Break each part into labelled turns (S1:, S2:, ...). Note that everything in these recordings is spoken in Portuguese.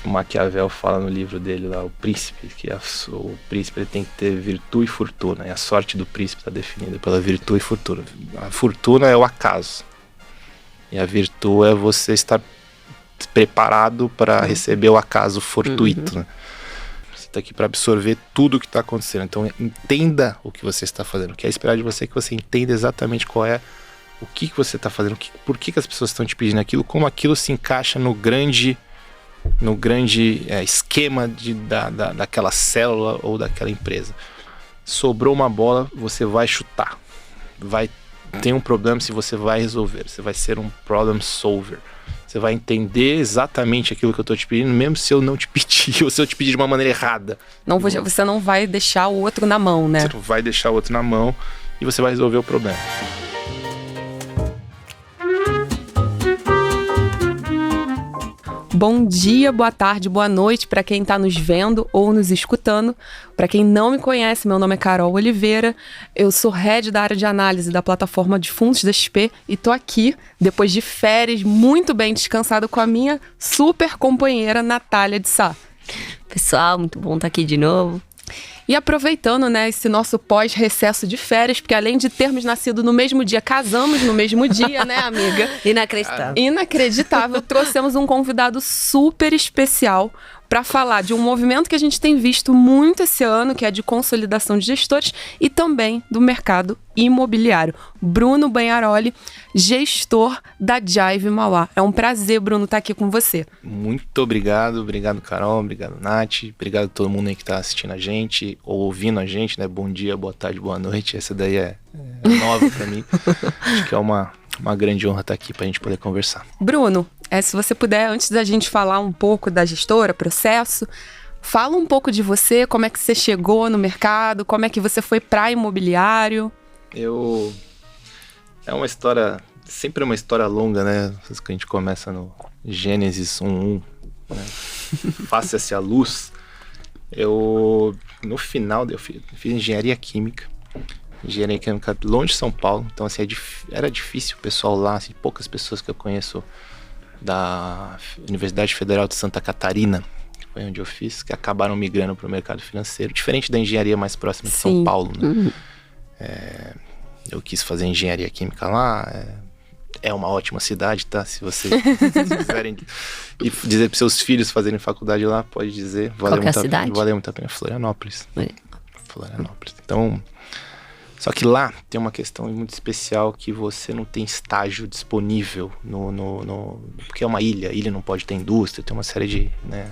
S1: O Maquiavel fala no livro dele lá, O Príncipe, que o príncipe ele tem que ter virtude e fortuna, e a sorte do príncipe está definida pela virtude e fortuna. A fortuna é o acaso, e a virtude é você estar preparado para receber o acaso fortuito, né? Você está aqui para absorver tudo o que está acontecendo, então entenda o que você está fazendo. O que é esperado de você é que você entenda exatamente qual é o que você está fazendo, por que as pessoas estão te pedindo aquilo, como aquilo se encaixa no grande esquema daquela célula ou daquela empresa. Sobrou uma bola, você vai chutar. Tem um problema, se você vai resolver. Você vai ser um problem solver. Você vai entender exatamente aquilo que eu estou te pedindo, mesmo se eu não te pedir, ou se eu te pedir de uma maneira errada.
S2: Você não vai deixar o outro na mão, né?
S1: Você não vai deixar o outro na mão e você vai resolver o problema.
S2: Bom dia, boa tarde, boa noite para quem está nos vendo ou nos escutando. Para quem não me conhece, meu nome é Carol Oliveira, eu sou head da área de análise da plataforma de fundos da XP e tô aqui, depois de férias, muito bem descansado com a minha super companheira Natália de Sá.
S3: Pessoal, muito bom estar aqui de novo.
S2: E aproveitando, né, esse nosso pós-recesso de férias, porque além de termos nascido no mesmo dia, casamos no mesmo dia, né, amiga?
S3: Inacreditável.
S2: Inacreditável. Trouxemos um convidado super especial para falar de um movimento que a gente tem visto muito esse ano, que é de consolidação de gestores e também do mercado imobiliário. Bruno Banharoli, gestor da Jive Mauá. É um prazer, Bruno, estar aqui com você.
S1: Muito obrigado, Carol, obrigado, Nath, obrigado a todo mundo aí que está assistindo a gente ou ouvindo a gente, né? Bom dia, boa tarde, boa noite. Essa daí é nova para mim. Acho que é uma grande honra estar aqui para a gente poder conversar.
S2: Bruno, se você puder, antes da gente falar um pouco da gestora, processo, fala um pouco de você, como é que você chegou no mercado, como é que você foi para imobiliário.
S1: É uma história, sempre uma história longa, né? Que a gente começa no Gênesis 1:1, né? Faça-se a luz. No final, eu fiz engenharia química longe de São Paulo, então assim, era difícil o pessoal lá, assim, poucas pessoas que eu conheço da Universidade Federal de Santa Catarina, que foi onde eu fiz, que acabaram migrando para o mercado financeiro, diferente da engenharia mais próxima de São Paulo, né? Eu quis fazer engenharia química lá, é uma ótima cidade, tá? Se vocês quiserem dizer para seus filhos fazerem faculdade lá, pode dizer. Valeu muito a pena. Florianópolis. Então, só que lá tem uma questão muito especial que você não tem estágio disponível porque é uma ilha não pode ter indústria, tem uma série de, né,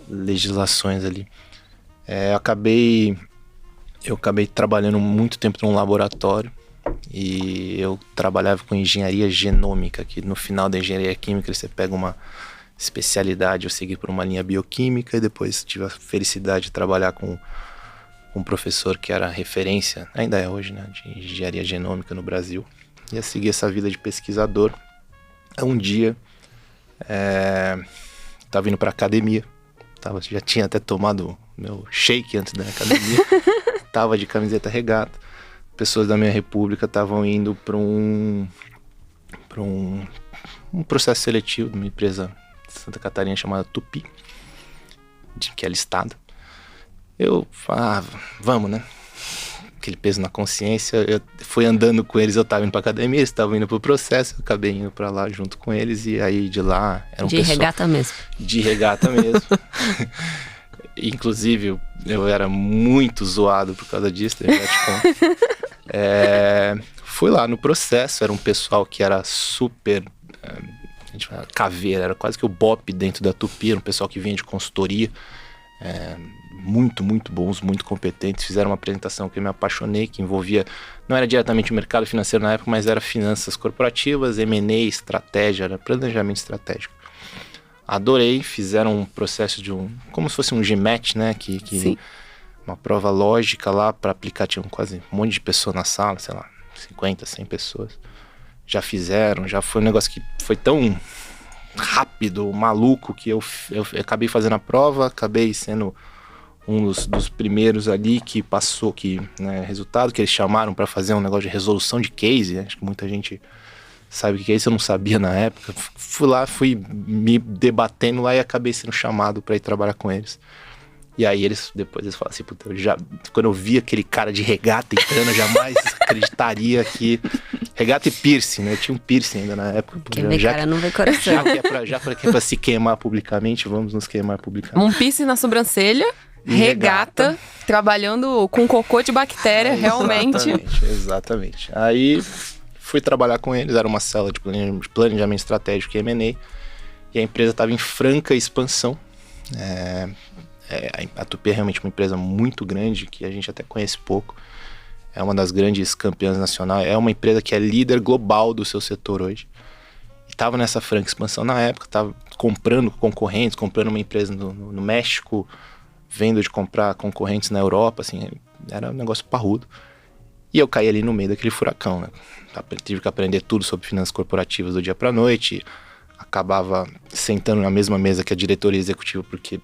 S1: legislações ali. Eu acabei trabalhando muito tempo num laboratório e eu trabalhava com engenharia genômica, que no final da engenharia química você pega uma especialidade. Eu segui por uma linha bioquímica e depois tive a felicidade de trabalhar com um professor que era referência, ainda é hoje, né, de engenharia genômica no Brasil. Ia seguir essa vida de pesquisador. Um dia, estava indo para academia, já tinha até tomado meu shake antes da academia, estava de camiseta regata. Pessoas da minha república estavam indo para um processo seletivo de uma empresa de Santa Catarina chamada Tupi, que é listada. Eu falava, vamos, né? Aquele peso na consciência. Eu fui andando com eles, eu estava indo para academia, eles estavam indo para o processo, eu acabei indo para lá junto com eles, e aí de lá era um
S3: pessoal... regata mesmo.
S1: De regata mesmo. Inclusive, eu era muito zoado por causa disso, eu já te conto. Fui lá no processo, era um pessoal que era super... a gente fala caveira, era quase que o BOP dentro da Tupi, era um pessoal que vinha de consultoria, muito, muito bons, muito competentes. Fizeram uma apresentação que eu me apaixonei, que envolvia, não era diretamente o mercado financeiro na época, mas era finanças corporativas, M&A, estratégia, era planejamento estratégico. Adorei, fizeram um processo como se fosse um GMAT, né,
S2: Sim.
S1: Uma prova lógica lá para aplicar, tinha quase um monte de pessoas na sala, sei lá, 50, 100 pessoas. Já fizeram, já foi um negócio que foi tão rápido, maluco, que eu acabei fazendo a prova, acabei sendo um dos primeiros ali que passou, resultado que eles chamaram para fazer um negócio de resolução de case, né? Acho que muita gente sabe o que é isso? Eu não sabia na época. Fui me debatendo lá e acabei sendo chamado para ir trabalhar com eles. E aí depois eles falaram assim, puta, quando eu vi aquele cara de regata entrando, eu jamais acreditaria que... Regata e piercing, né? Eu tinha um piercing ainda na época.
S3: Quem vê cara não vê coração.
S1: Já que é pra se queimar publicamente, vamos nos queimar publicamente.
S2: Um piercing na sobrancelha, regata, trabalhando com cocô de bactéria, realmente.
S1: Exatamente. Aí fui trabalhar com eles, era uma célula de planejamento estratégico e M&A, e a empresa estava em franca expansão. A Tupy é realmente uma empresa muito grande, que a gente até conhece pouco. É uma das grandes campeãs nacionais. É uma empresa que é líder global do seu setor hoje. E estava nessa franca expansão na época. Estava comprando concorrentes, comprando uma empresa no México, vendo de comprar concorrentes na Europa. Assim, era um negócio parrudo. E eu caí ali no meio daquele furacão, né? Tive que aprender tudo sobre finanças corporativas do dia para a noite. Acabava sentando na mesma mesa que a diretoria executiva, porque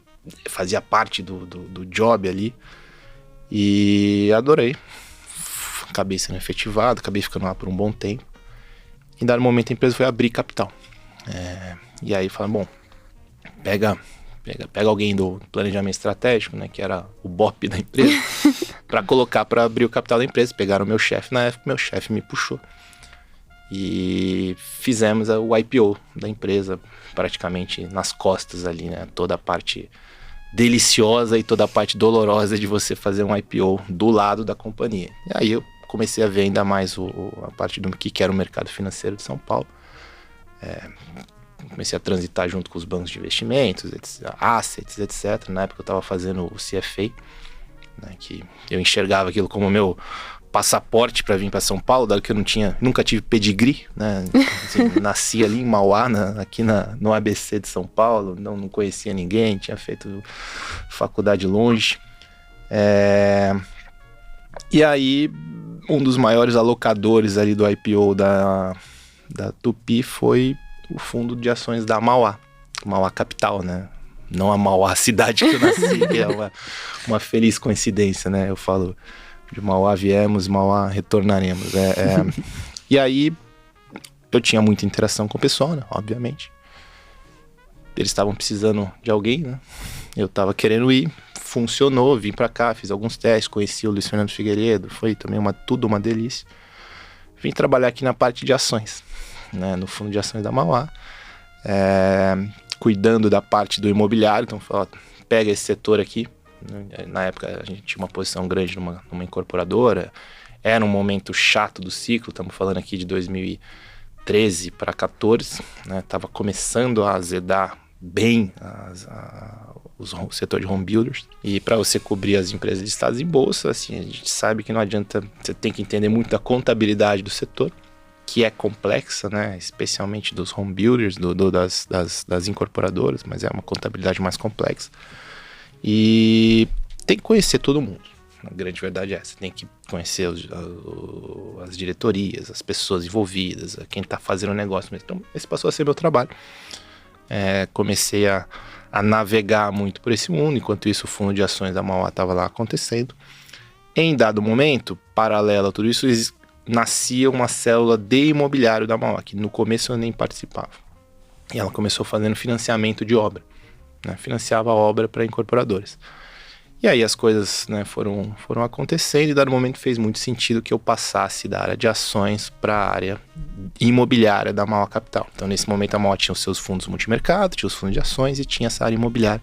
S1: fazia parte do job ali. E adorei. Acabei sendo efetivado, acabei ficando lá por um bom tempo. Em dado momento a empresa foi abrir capital. E aí falaram, bom, pega alguém do planejamento estratégico, né, que era o BOP da empresa, para colocar para abrir o capital da empresa. Pegaram o meu chefe na época, meu chefe me puxou. E fizemos o IPO da empresa praticamente nas costas ali, né, toda a parte deliciosa e toda a parte dolorosa de você fazer um IPO do lado da companhia. E aí eu comecei a ver ainda mais a parte do que era o mercado financeiro de São Paulo. Comecei a transitar junto com os bancos de investimentos, assets, etc. Na época eu estava fazendo o CFA, né, que eu enxergava aquilo como meu passaporte para vir para São Paulo, dado que eu nunca tive pedigree, né? Assim, nasci ali em Mauá, aqui no ABC de São Paulo, não conhecia ninguém, tinha feito faculdade longe. E aí, um dos maiores alocadores ali do IPO da Tupy foi o fundo de ações da Mauá Capital, né? Não a Mauá cidade que eu nasci, que é uma feliz coincidência, né? Eu falo, de Mauá viemos, Mauá retornaremos. E aí, eu tinha muita interação com o pessoal, né? Obviamente. Eles estavam precisando de alguém, né? Eu tava querendo ir, funcionou, vim pra cá, fiz alguns testes, conheci o Luiz Fernando Figueiredo, foi também tudo uma delícia. Vim trabalhar aqui na parte de ações, né? No fundo de ações da Mauá, cuidando da parte do imobiliário. Então, pega esse setor aqui. Na época a gente tinha uma posição grande numa incorporadora, era um momento chato do ciclo, estamos falando aqui de 2013 para 2014, né? Tava começando a azedar bem o setor de home builders, e para você cobrir as empresas listadas em bolsa, assim, a gente sabe que não adianta, você tem que entender muito da contabilidade do setor, que é complexa, né? Especialmente dos home builders, das incorporadoras, mas é uma contabilidade mais complexa. E tem que conhecer todo mundo. A grande verdade é essa. Tem que conhecer as diretorias, as pessoas envolvidas, quem está fazendo o negócio mesmo. Então, esse passou a ser meu trabalho. Comecei a navegar muito por esse mundo. Enquanto isso, o fundo de ações da Mauá estava lá acontecendo. Em dado momento, paralelo a tudo isso, nascia uma célula de imobiliário da Mauá, que no começo eu nem participava. E ela começou fazendo financiamento de obra. Né, financiava a obra para incorporadores. E aí as coisas, né, foram acontecendo, e dado momento fez muito sentido que eu passasse da área de ações para a área imobiliária da Mauá Capital. Então nesse momento a Mauá tinha os seus fundos multimercado, tinha os fundos de ações e tinha essa área imobiliária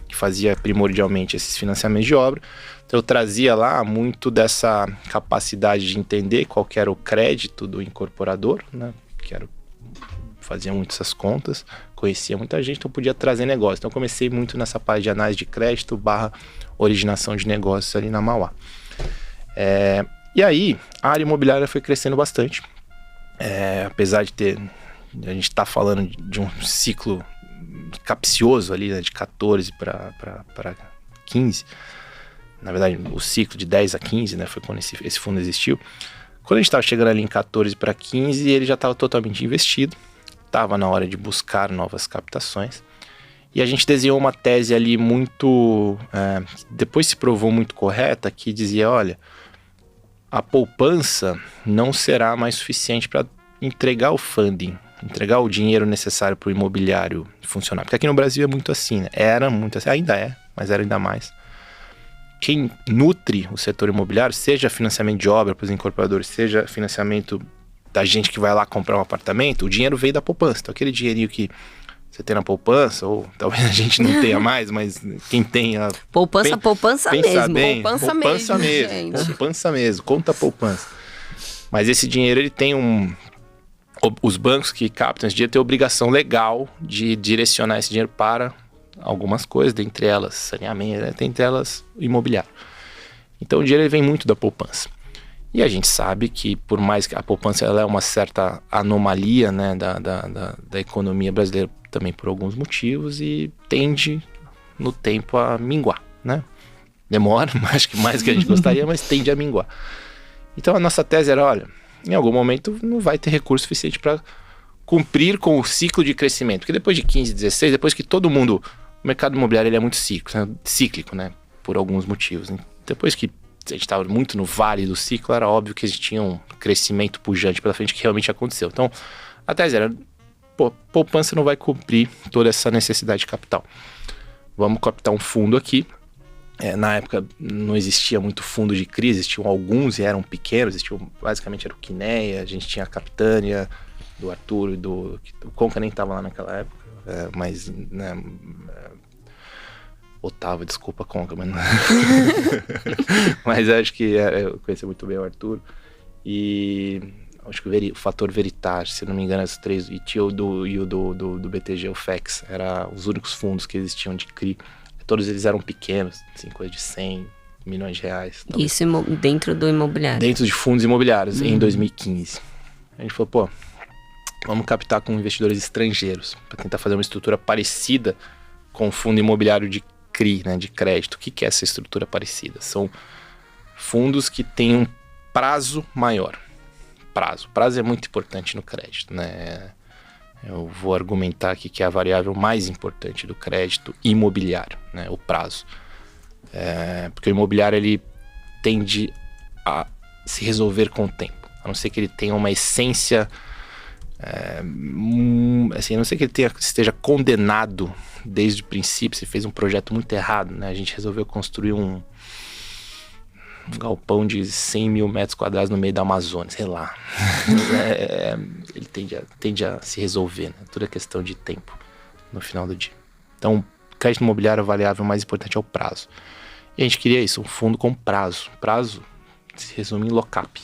S1: que fazia primordialmente esses financiamentos de obra. Então eu trazia lá muito dessa capacidade de entender qual que era o crédito do incorporador, né, fazia muito essas contas, conhecia muita gente, então podia trazer negócio. Então comecei muito nessa parte de análise de crédito / originação de negócios ali na Mauá. E aí, a área imobiliária foi crescendo bastante. Apesar de a gente tá falando de um ciclo capcioso ali, né, de 14 para 15. Na verdade, o ciclo de 10 a 15, né, foi quando esse fundo existiu. Quando a gente estava chegando ali em 14 para 15, ele já estava totalmente investido. Estava na hora de buscar novas captações. E a gente desenhou uma tese ali muito... depois se provou muito correta, que dizia, olha, a poupança não será mais suficiente para entregar o funding, entregar o dinheiro necessário para o imobiliário funcionar. Porque aqui no Brasil é muito assim, né? Era muito assim, ainda é, mas era ainda mais. Quem nutre o setor imobiliário, seja financiamento de obra para os incorporadores, seja financiamento da gente que vai lá comprar um apartamento, o dinheiro veio da poupança. Então aquele dinheirinho que você tem na poupança, ou talvez a gente não tenha mais, mas quem tem a...
S3: Poupança mesmo.
S1: Poupança mesmo,
S2: gente.
S1: Poupança mesmo, conta poupança. Mas esse dinheiro, ele tem os bancos que captam esse dinheiro têm obrigação legal de direcionar esse dinheiro para algumas coisas, dentre elas saneamento, né? Dentre elas imobiliário. Então o dinheiro ele vem muito da poupança. E a gente sabe que, por mais que a poupança ela é uma certa anomalia, né, da economia brasileira, também por alguns motivos, e tende no tempo a minguar, né? Demora, acho que mais que a gente gostaria, mas tende a minguar. Então a nossa tese era, olha, em algum momento não vai ter recurso suficiente para cumprir com o ciclo de crescimento. Porque depois de 15, 16, depois que todo mundo... O mercado imobiliário ele é muito cíclico, né? Por alguns motivos. Né? Depois que a gente estava muito no vale do ciclo, era óbvio que existia um crescimento pujante pela frente que realmente aconteceu. Então, a tese era, poupança não vai cumprir toda essa necessidade de capital. Vamos captar um fundo aqui. Na época não existia muito fundo de crise, existiam alguns e eram pequenos, basicamente era o Quineia, a gente tinha a Capitânia, do Arthur e o Conca nem estava lá naquela época, mas, né, Otávio, desculpa Conca, mas, mas acho que eu conheci muito bem o Arthur e acho que o Fator Veritas, se não me engano, esses três, e tinha o do BTG, o FEX, eram os únicos fundos que existiam de CRI. Todos eles eram pequenos, assim, coisa de 100 milhões de reais. Talvez.
S3: Isso dentro do imobiliário?
S1: Dentro de fundos imobiliários, em 2015. A gente falou, vamos captar com investidores estrangeiros, para tentar fazer uma estrutura parecida com o fundo imobiliário de CRI, né, de crédito. O que é essa estrutura parecida? São fundos que têm um prazo maior. Prazo é muito importante no crédito, né? Eu vou argumentar aqui que é a variável mais importante do crédito imobiliário, né? O prazo. Porque o imobiliário ele tende a se resolver com o tempo. A não ser que ele tenha uma essência... assim, a não ser que ele esteja condenado desde o princípio, se fez um projeto muito errado, né? A gente resolveu construir um galpão de 100 mil metros quadrados no meio da Amazônia, sei lá. Ele tende a se resolver, né? Tudo é questão de tempo no final do dia. Então, crédito imobiliário, a variável mais importante é o prazo. E a gente queria isso, um fundo com prazo. Prazo se resume em lock-up.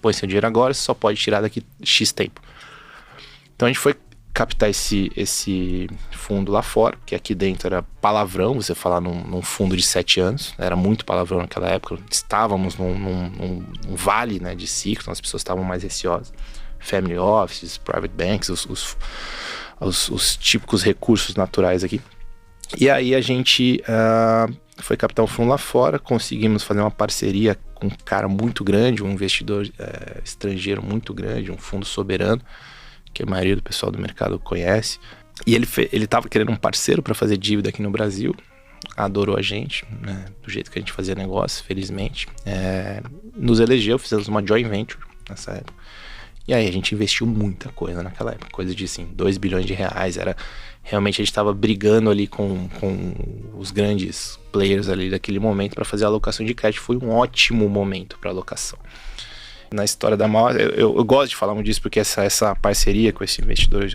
S1: Põe seu dinheiro agora, você só pode tirar daqui X tempo. Então a gente foi captar esse fundo lá fora, que aqui dentro era palavrão, você falar num fundo de 7 anos, era muito palavrão naquela época, estávamos num vale, né, de ciclo, então as pessoas estavam mais receosas, family offices, private banks, os típicos recursos naturais aqui. E aí a gente foi captar um fundo lá fora, conseguimos fazer uma parceria com um cara muito grande, um investidor estrangeiro muito grande, um fundo soberano, que a maioria do pessoal do mercado conhece. E ele estava querendo um parceiro para fazer dívida aqui no Brasil, adorou a gente, né, do jeito que a gente fazia negócio, felizmente. Nos elegeu, fizemos uma joint venture nessa época. E aí a gente investiu muita coisa naquela época, coisa de assim, 2 bilhões de reais. Realmente a gente estava brigando ali com os grandes players ali daquele momento para fazer a alocação de crédito. Foi um ótimo momento para alocação. Na história da Mauá, eu gosto de falar muito disso porque essa parceria com esse investidor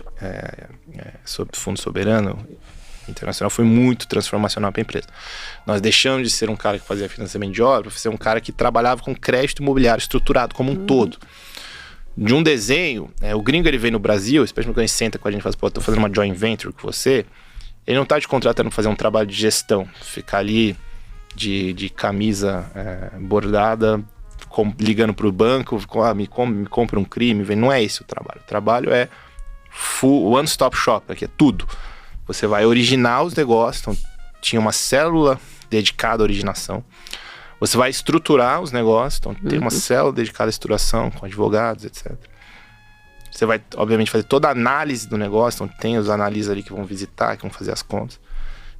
S1: sobre fundo soberano internacional foi muito transformacional para a empresa. Nós deixamos de ser um cara que fazia financiamento de obra para ser um cara que trabalhava com crédito imobiliário estruturado como um todo. De um desenho, o gringo ele vem no Brasil, especialmente quando ele senta com a gente e fala, pô, tô fazendo uma joint venture com você, ele não tá te contratando para fazer um trabalho de gestão, ficar ali de camisa bordada, ligando pro banco, me compra um crime, não é esse o trabalho. O trabalho é full one-stop shop, aqui é tudo. Você vai originar os negócios, então tinha uma célula dedicada à originação. Você vai estruturar os negócios, então tem uma célula dedicada à estruturação, com advogados, etc. Você vai, obviamente, fazer toda a análise do negócio, então tem os analistas ali que vão visitar, que vão fazer as contas.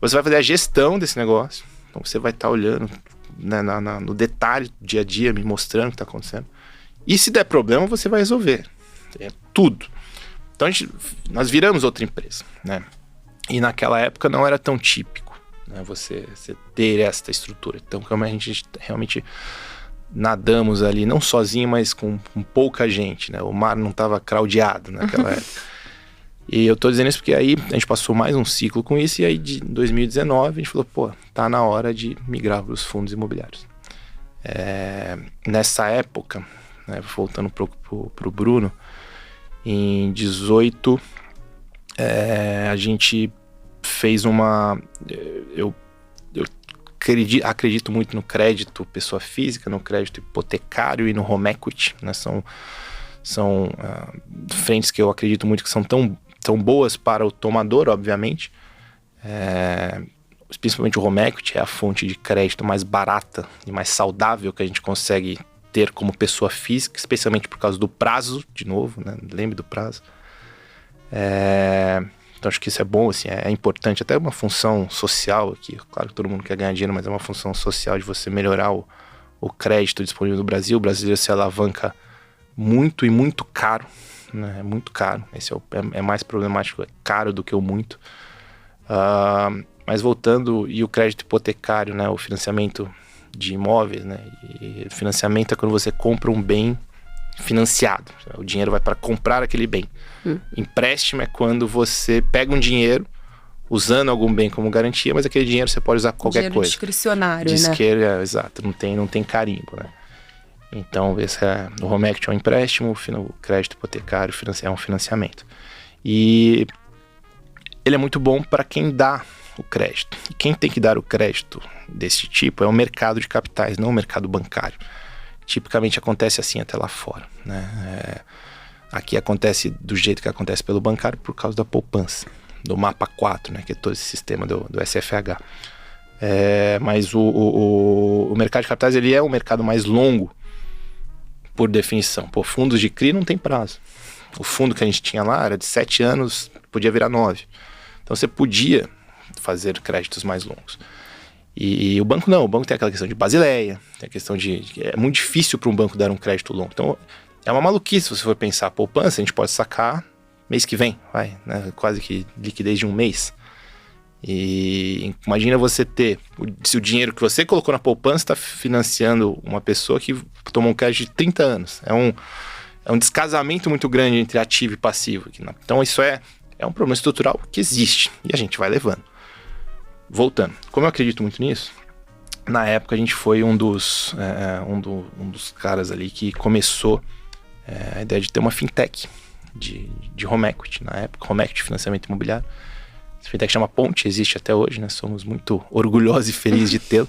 S1: Você vai fazer a gestão desse negócio, então você vai estar olhando, né, no detalhe, dia a dia, me mostrando o que está acontecendo. E se der problema, você vai resolver. tudo. Então nós viramos outra empresa, né? E naquela época não era tão típico, né, você ter esta estrutura. Então, como a gente realmente nadamos ali, não sozinho, mas com pouca gente, né? O mar não estava craudiado naquela época. E eu tô dizendo isso porque aí a gente passou mais um ciclo com isso, e aí de 2019 a gente falou, pô, tá na hora de migrar para os fundos imobiliários. Nessa época, né, voltando pro Bruno, em 18 a gente fez eu acredito muito no crédito pessoa física, no crédito hipotecário e no home equity, né? São frentes que eu acredito muito que são tão boas para o tomador, obviamente. Principalmente o home equity é a fonte de crédito mais barata e mais saudável que a gente consegue ter como pessoa física, especialmente por causa do prazo, de novo, né? Lembre do prazo. Então acho que isso é bom, assim, é importante, até uma função social aqui. Claro que todo mundo quer ganhar dinheiro, mas é uma função social de você melhorar o crédito disponível no Brasil. O brasileiro se alavanca muito e muito caro, né? É muito caro. Esse é mais problemático, é caro do que o muito. Mas voltando, e o crédito hipotecário, né? O financiamento de imóveis, né? E financiamento é quando você compra um bem financiado. O dinheiro vai para comprar aquele bem. Empréstimo é quando você pega um dinheiro usando algum bem como garantia, mas aquele dinheiro você pode usar qualquer
S2: dinheiro
S1: coisa.
S2: Discricionário,
S1: né? Exato, não tem carimbo, né? Então, o home equity é um empréstimo, o crédito hipotecário é um financiamento. E ele é muito bom para quem dá o crédito. E quem tem que dar o crédito desse tipo é o mercado de capitais, não o mercado bancário. Tipicamente acontece assim até lá fora, né? Aqui acontece do jeito que acontece pelo bancário por causa da poupança, do Mapa 4, né? Que é todo esse sistema do SFH. Mas o mercado de capitais, ele é um mercado mais longo, por definição. Pô, fundos de CRI não tem prazo. O fundo que a gente tinha lá era de 7 anos, podia virar 9. Então você podia fazer créditos mais longos. E o banco não, o banco tem aquela questão de Basileia, tem a questão é muito difícil para um banco dar um crédito longo. Então é uma maluquice se você for pensar a poupança, a gente pode sacar mês que vem, né? Quase que liquidez de um mês. E imagina você se o dinheiro que você colocou na poupança está financiando uma pessoa que tomou um crédito de 30 anos. É um descasamento muito grande entre ativo e passivo aqui, né? Então isso é um problema estrutural que existe e a gente vai levando. Voltando, como eu acredito muito nisso, na época a gente foi um dos caras ali que começou a ideia de ter uma fintech de home equity, na época, home equity, financiamento imobiliário. Essa fintech chama Ponte, existe até hoje, né? Somos muito orgulhosos e felizes de tê-lo.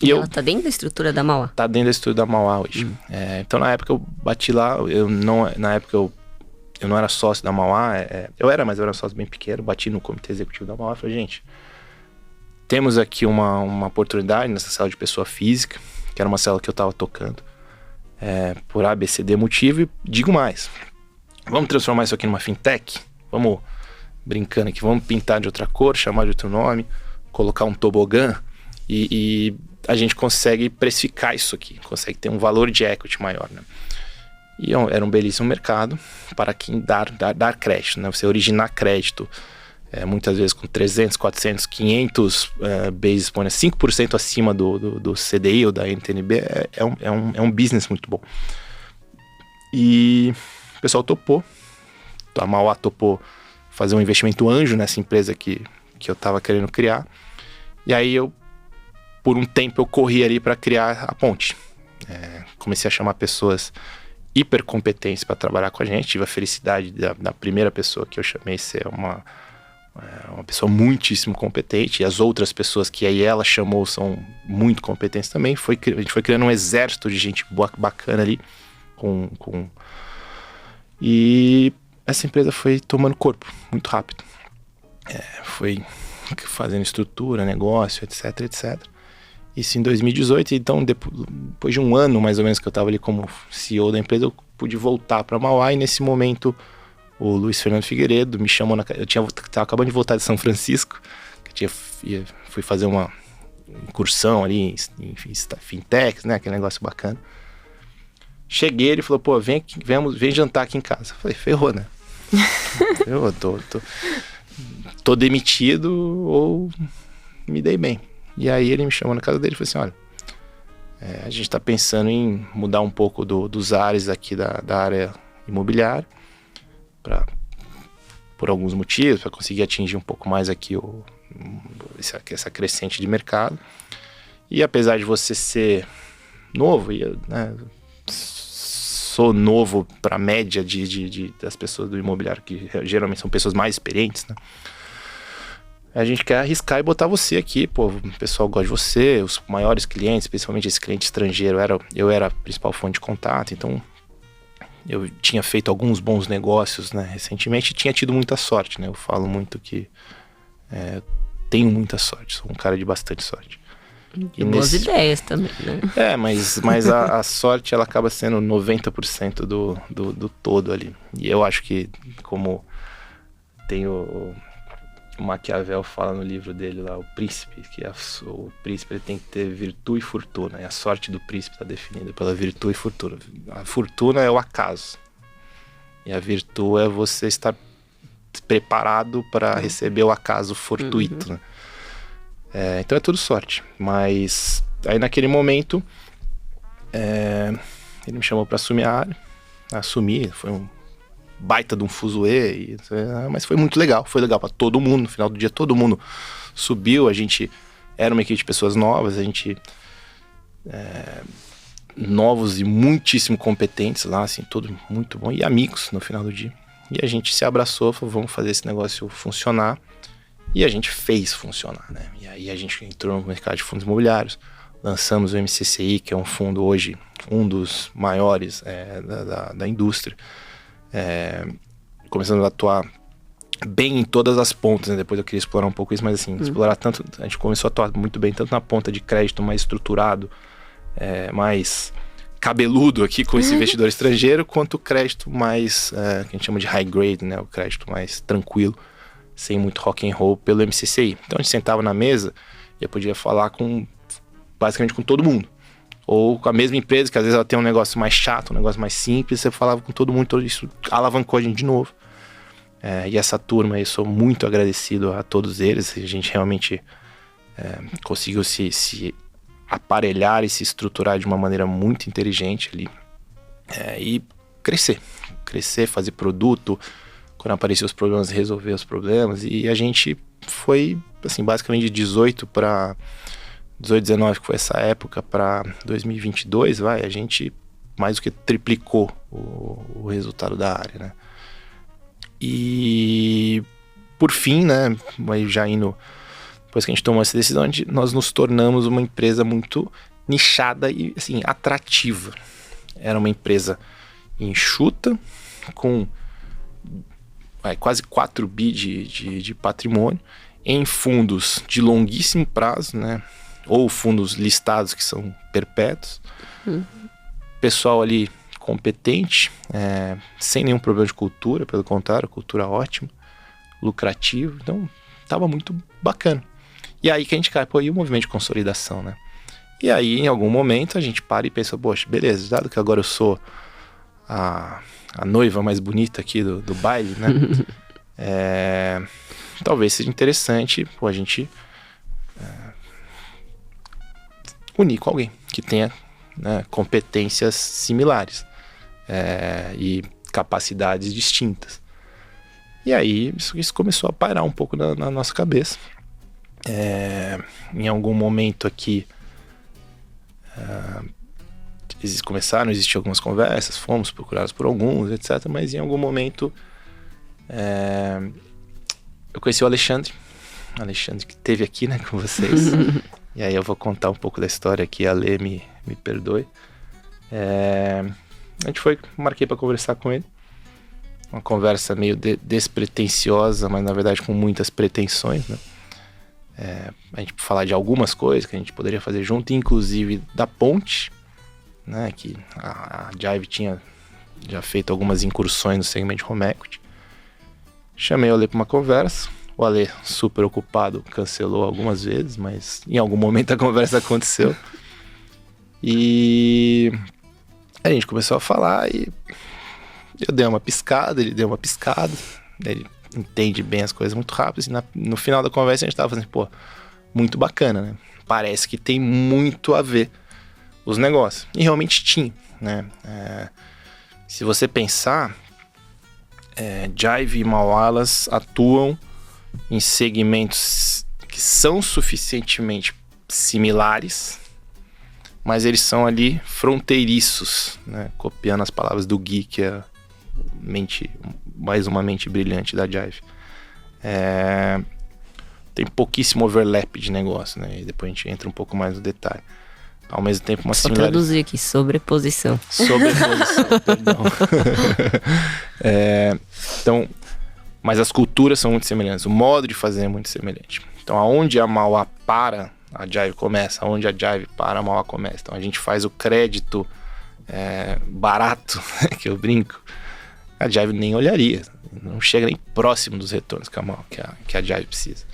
S3: E ela tá dentro da estrutura da Mauá?
S1: Tá dentro da estrutura da Mauá hoje. Então na época eu bati lá, na época eu não era sócio da Mauá, mas eu era sócio bem pequeno, bati no comitê executivo da Mauá e falei, gente, temos aqui uma oportunidade nessa célula de pessoa física, que era uma célula que eu estava tocando, por ABCD motivo, e digo mais, vamos transformar isso aqui numa fintech? Vamos, brincando aqui, vamos pintar de outra cor, chamar de outro nome, colocar um tobogã, e a gente consegue precificar isso aqui, consegue ter um valor de equity maior, né? E era um belíssimo mercado para quem dar crédito, né? Você originar crédito, muitas vezes com 300, 400, 500 basis points, 5% acima do CDI ou da NTNB, é um business muito bom. E o pessoal topou, a Mauá topou fazer um investimento anjo nessa empresa que eu estava querendo criar. E aí por um tempo eu corri ali para criar a Ponte. Comecei a chamar pessoas hiper competentes para trabalhar com a gente. Tive a felicidade da primeira pessoa que eu chamei ser uma pessoa muitíssimo competente, e as outras pessoas que aí ela chamou são muito competentes também. A gente foi criando um exército de gente bacana ali, e essa empresa foi tomando corpo muito rápido. Foi fazendo estrutura, negócio, etc. Isso em 2018, então depois de um ano mais ou menos que eu estava ali como CEO da empresa, eu pude voltar para Mauá, e nesse momento o Luiz Fernando Figueiredo me chamou, eu estava acabando de voltar de São Francisco, que fui fazer uma incursão ali em fintechs, né, aquele negócio bacana. Cheguei, ele falou, pô, vem jantar aqui em casa. Eu falei, ferrou, né? Eu tô demitido ou me dei bem. E aí ele me chamou na casa dele e falou assim, olha, a gente tá pensando em mudar um pouco dos ares aqui da área imobiliária, por alguns motivos, para conseguir atingir um pouco mais aqui essa crescente de mercado. E apesar de você ser novo, né, sou novo para a média das pessoas do imobiliário, que geralmente são pessoas mais experientes, né? A gente quer arriscar e botar você aqui, pô, o pessoal gosta de você, os maiores clientes, principalmente esse cliente estrangeiro, eu era a principal fonte de contato, então eu tinha feito alguns bons negócios, né, recentemente, e tinha tido muita sorte, né, eu falo muito que tenho muita sorte, sou um cara de bastante sorte.
S3: E boas ideias também, né?
S1: Mas a sorte, ela acaba sendo 90% do todo ali, e eu acho que, como tem o Maquiavel fala no livro dele lá, o príncipe, que o príncipe ele tem que ter virtude e fortuna, e a sorte do príncipe está definida pela virtude e fortuna. A fortuna é o acaso, e a virtude é você estar preparado para receber o acaso fortuito, né? Então é tudo sorte, mas aí naquele momento ele me chamou para assumir a área, assumi, foi um baita de um fuzuê, mas foi muito legal, foi legal para todo mundo. No final do dia todo mundo subiu, a gente era uma equipe de pessoas novas, a gente novos e muitíssimo competentes lá, assim, tudo muito bom, e amigos no final do dia, e a gente se abraçou, falou, vamos fazer esse negócio funcionar, e a gente fez funcionar, né? E aí a gente entrou no mercado de fundos imobiliários, lançamos o MCCI, que é um fundo hoje um dos maiores da indústria. Começando a atuar bem em todas as pontas, né? Depois eu queria explorar um pouco isso, mas assim, explorar tanto, a gente começou a atuar muito bem, tanto na ponta de crédito mais estruturado, mais cabeludo aqui com esse investidor estrangeiro, quanto o crédito mais, que a gente chama de high grade, né? O crédito mais tranquilo, sem muito rock and roll, pelo MCCI. Então a gente sentava na mesa e eu podia falar basicamente com todo mundo. Ou com a mesma empresa, que às vezes ela tem um negócio mais chato, um negócio mais simples, você falava com todo mundo, isso alavancou a gente de novo. E essa turma, eu sou muito agradecido a todos eles, a gente realmente conseguiu se aparelhar e se estruturar de uma maneira muito inteligente ali. E crescer, fazer produto, quando apareciam os problemas, resolver os problemas, e a gente foi, assim, basicamente de 18, 19, que foi essa época, para 2022, a gente mais do que triplicou o resultado da área, né? E por fim, né, já indo, depois que a gente tomou essa decisão, nós nos tornamos uma empresa muito nichada e, assim, atrativa. Era uma empresa enxuta, com quase 4 bi de patrimônio, em fundos de longuíssimo prazo, né? Ou fundos listados que são perpétuos. Pessoal ali competente, sem nenhum problema de cultura, pelo contrário, cultura ótima, lucrativo, então tava muito bacana. E aí que a gente cai, e o movimento de consolidação, né? E aí, em algum momento, a gente para e pensa, poxa, beleza, dado que agora eu sou a noiva mais bonita aqui do baile, né? Talvez seja interessante a gente unir com alguém que tenha, né, competências similares e capacidades distintas. E aí isso começou a pairar um pouco na nossa cabeça. Em algum momento aqui começaram a existir algumas conversas, fomos procurados por alguns, etc. Mas em algum momento eu conheci o Alexandre que esteve aqui, né, com vocês. E aí eu vou contar um pouco da história aqui, a Lê me perdoe. A gente marquei para conversar com ele. Uma conversa meio despretensiosa, mas na verdade com muitas pretensões, né? A gente falar de algumas coisas que a gente poderia fazer junto, inclusive da ponte, né? Que a Jive tinha já feito algumas incursões no segmento de home equity. Chamei o Ale para uma conversa. O Ale, super ocupado, cancelou algumas vezes, mas em algum momento a conversa aconteceu. E A gente começou a falar e eu dei uma piscada, ele deu uma piscada, ele entende bem as coisas muito rápido, e no final da conversa a gente tava fazendo, pô, muito bacana, né? Parece que tem muito a ver os negócios. E realmente tinha, né? Se você pensar, Jive e Mauá, elas atuam em segmentos que são suficientemente similares, mas eles são ali fronteiriços, né? Copiando as palavras do Gui, que é mais uma mente brilhante da Jive. Tem pouquíssimo overlap de negócio, né? E depois a gente entra um pouco mais no detalhe. Ao mesmo tempo, uma similaridade.
S3: Vou traduzir aqui, sobreposição.
S1: Sobreposição, perdão. Então, mas as culturas são muito semelhantes, o modo de fazer é muito semelhante. Então, aonde a Mauá para, a Jive começa. Aonde a Jive para, a Mauá começa. Então, a gente faz o crédito barato, que eu brinco. A Jive nem olharia, não chega nem próximo dos retornos que a Jive precisa.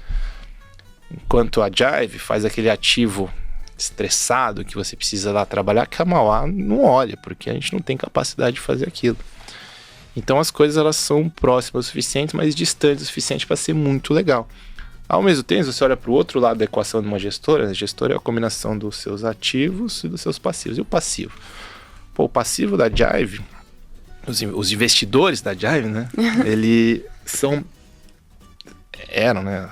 S1: Enquanto a Jive faz aquele ativo estressado que você precisa lá trabalhar, que a Mauá não olha, porque a gente não tem capacidade de fazer aquilo. Então as coisas elas são próximas o suficiente, mas distantes o suficiente para ser muito legal. Ao mesmo tempo, se você olha para o outro lado da equação de uma gestora, a gestora é a combinação dos seus ativos e dos seus passivos. E o passivo? O passivo da Jive, os investidores da Jive, né? Eles eram, né?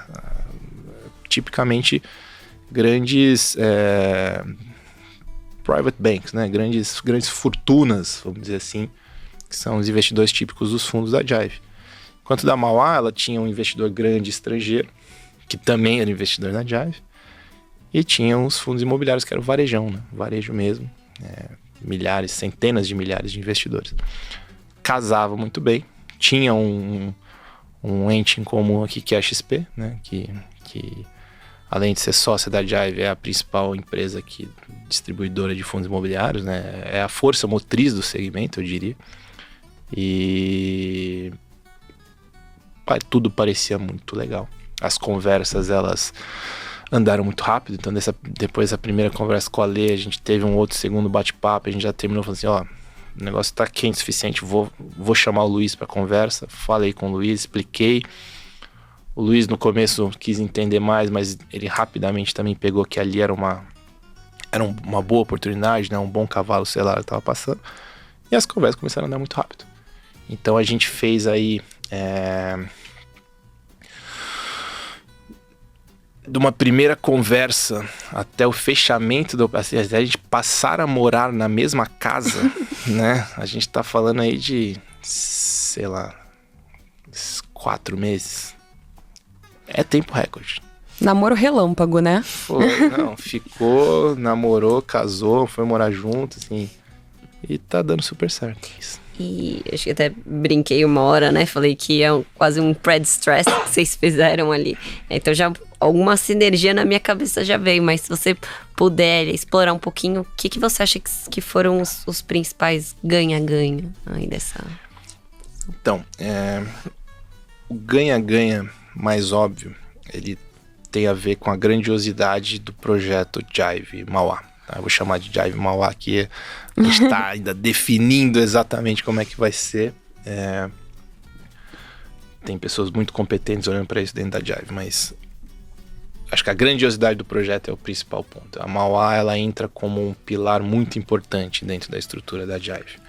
S1: Tipicamente grandes private banks, né? Grandes fortunas, vamos dizer assim, que são os investidores típicos dos fundos da Jive. Enquanto da Mauá, ela tinha um investidor grande estrangeiro, que também era investidor na Jive, e tinha os fundos imobiliários, que era o varejão, né? Varejo mesmo, milhares, centenas de milhares de investidores. Casava muito bem, tinha um ente em comum aqui, que é a XP, né? Que além de ser sócia da Jive, é a principal empresa aqui, distribuidora de fundos imobiliários, né? É a força motriz do segmento, eu diria. E tudo parecia muito legal. As conversas, elas andaram muito rápido. Então, depois da primeira conversa com a Lê, a gente teve um outro segundo bate-papo. A gente já terminou falando assim, o negócio tá quente o suficiente, vou chamar o Luiz para conversa. Falei com o Luiz, expliquei. O Luiz no começo quis entender mais, mas ele rapidamente também pegou que ali era uma boa oportunidade, né? Um bom cavalo, sei lá, que estava passando. E as conversas começaram a andar muito rápido. Então a gente fez aí de uma primeira conversa até o fechamento, até a gente passar a morar na mesma casa, né? A gente tá falando aí de, sei lá, 4 meses. É tempo recorde.
S2: Namoro relâmpago, né?
S1: Ficou, namorou, casou, foi morar junto, assim. E tá dando super certo isso.
S3: E acho que até brinquei uma hora, né? Falei que é quase um pre-stress que vocês fizeram ali. Então já alguma sinergia na minha cabeça já veio. Mas se você puder explorar um pouquinho, o que você acha que foram os principais ganha-ganha aí dessa...
S1: Então, o ganha-ganha mais óbvio, ele tem a ver com a grandiosidade do projeto Jive Mauá. Eu vou chamar de Jive Mauá, que a gente está ainda definindo exatamente como é que vai ser. Tem pessoas muito competentes olhando para isso dentro da Jive, mas acho que a grandiosidade do projeto é o principal ponto. A Mauá, ela entra como um pilar muito importante dentro da estrutura da Jive.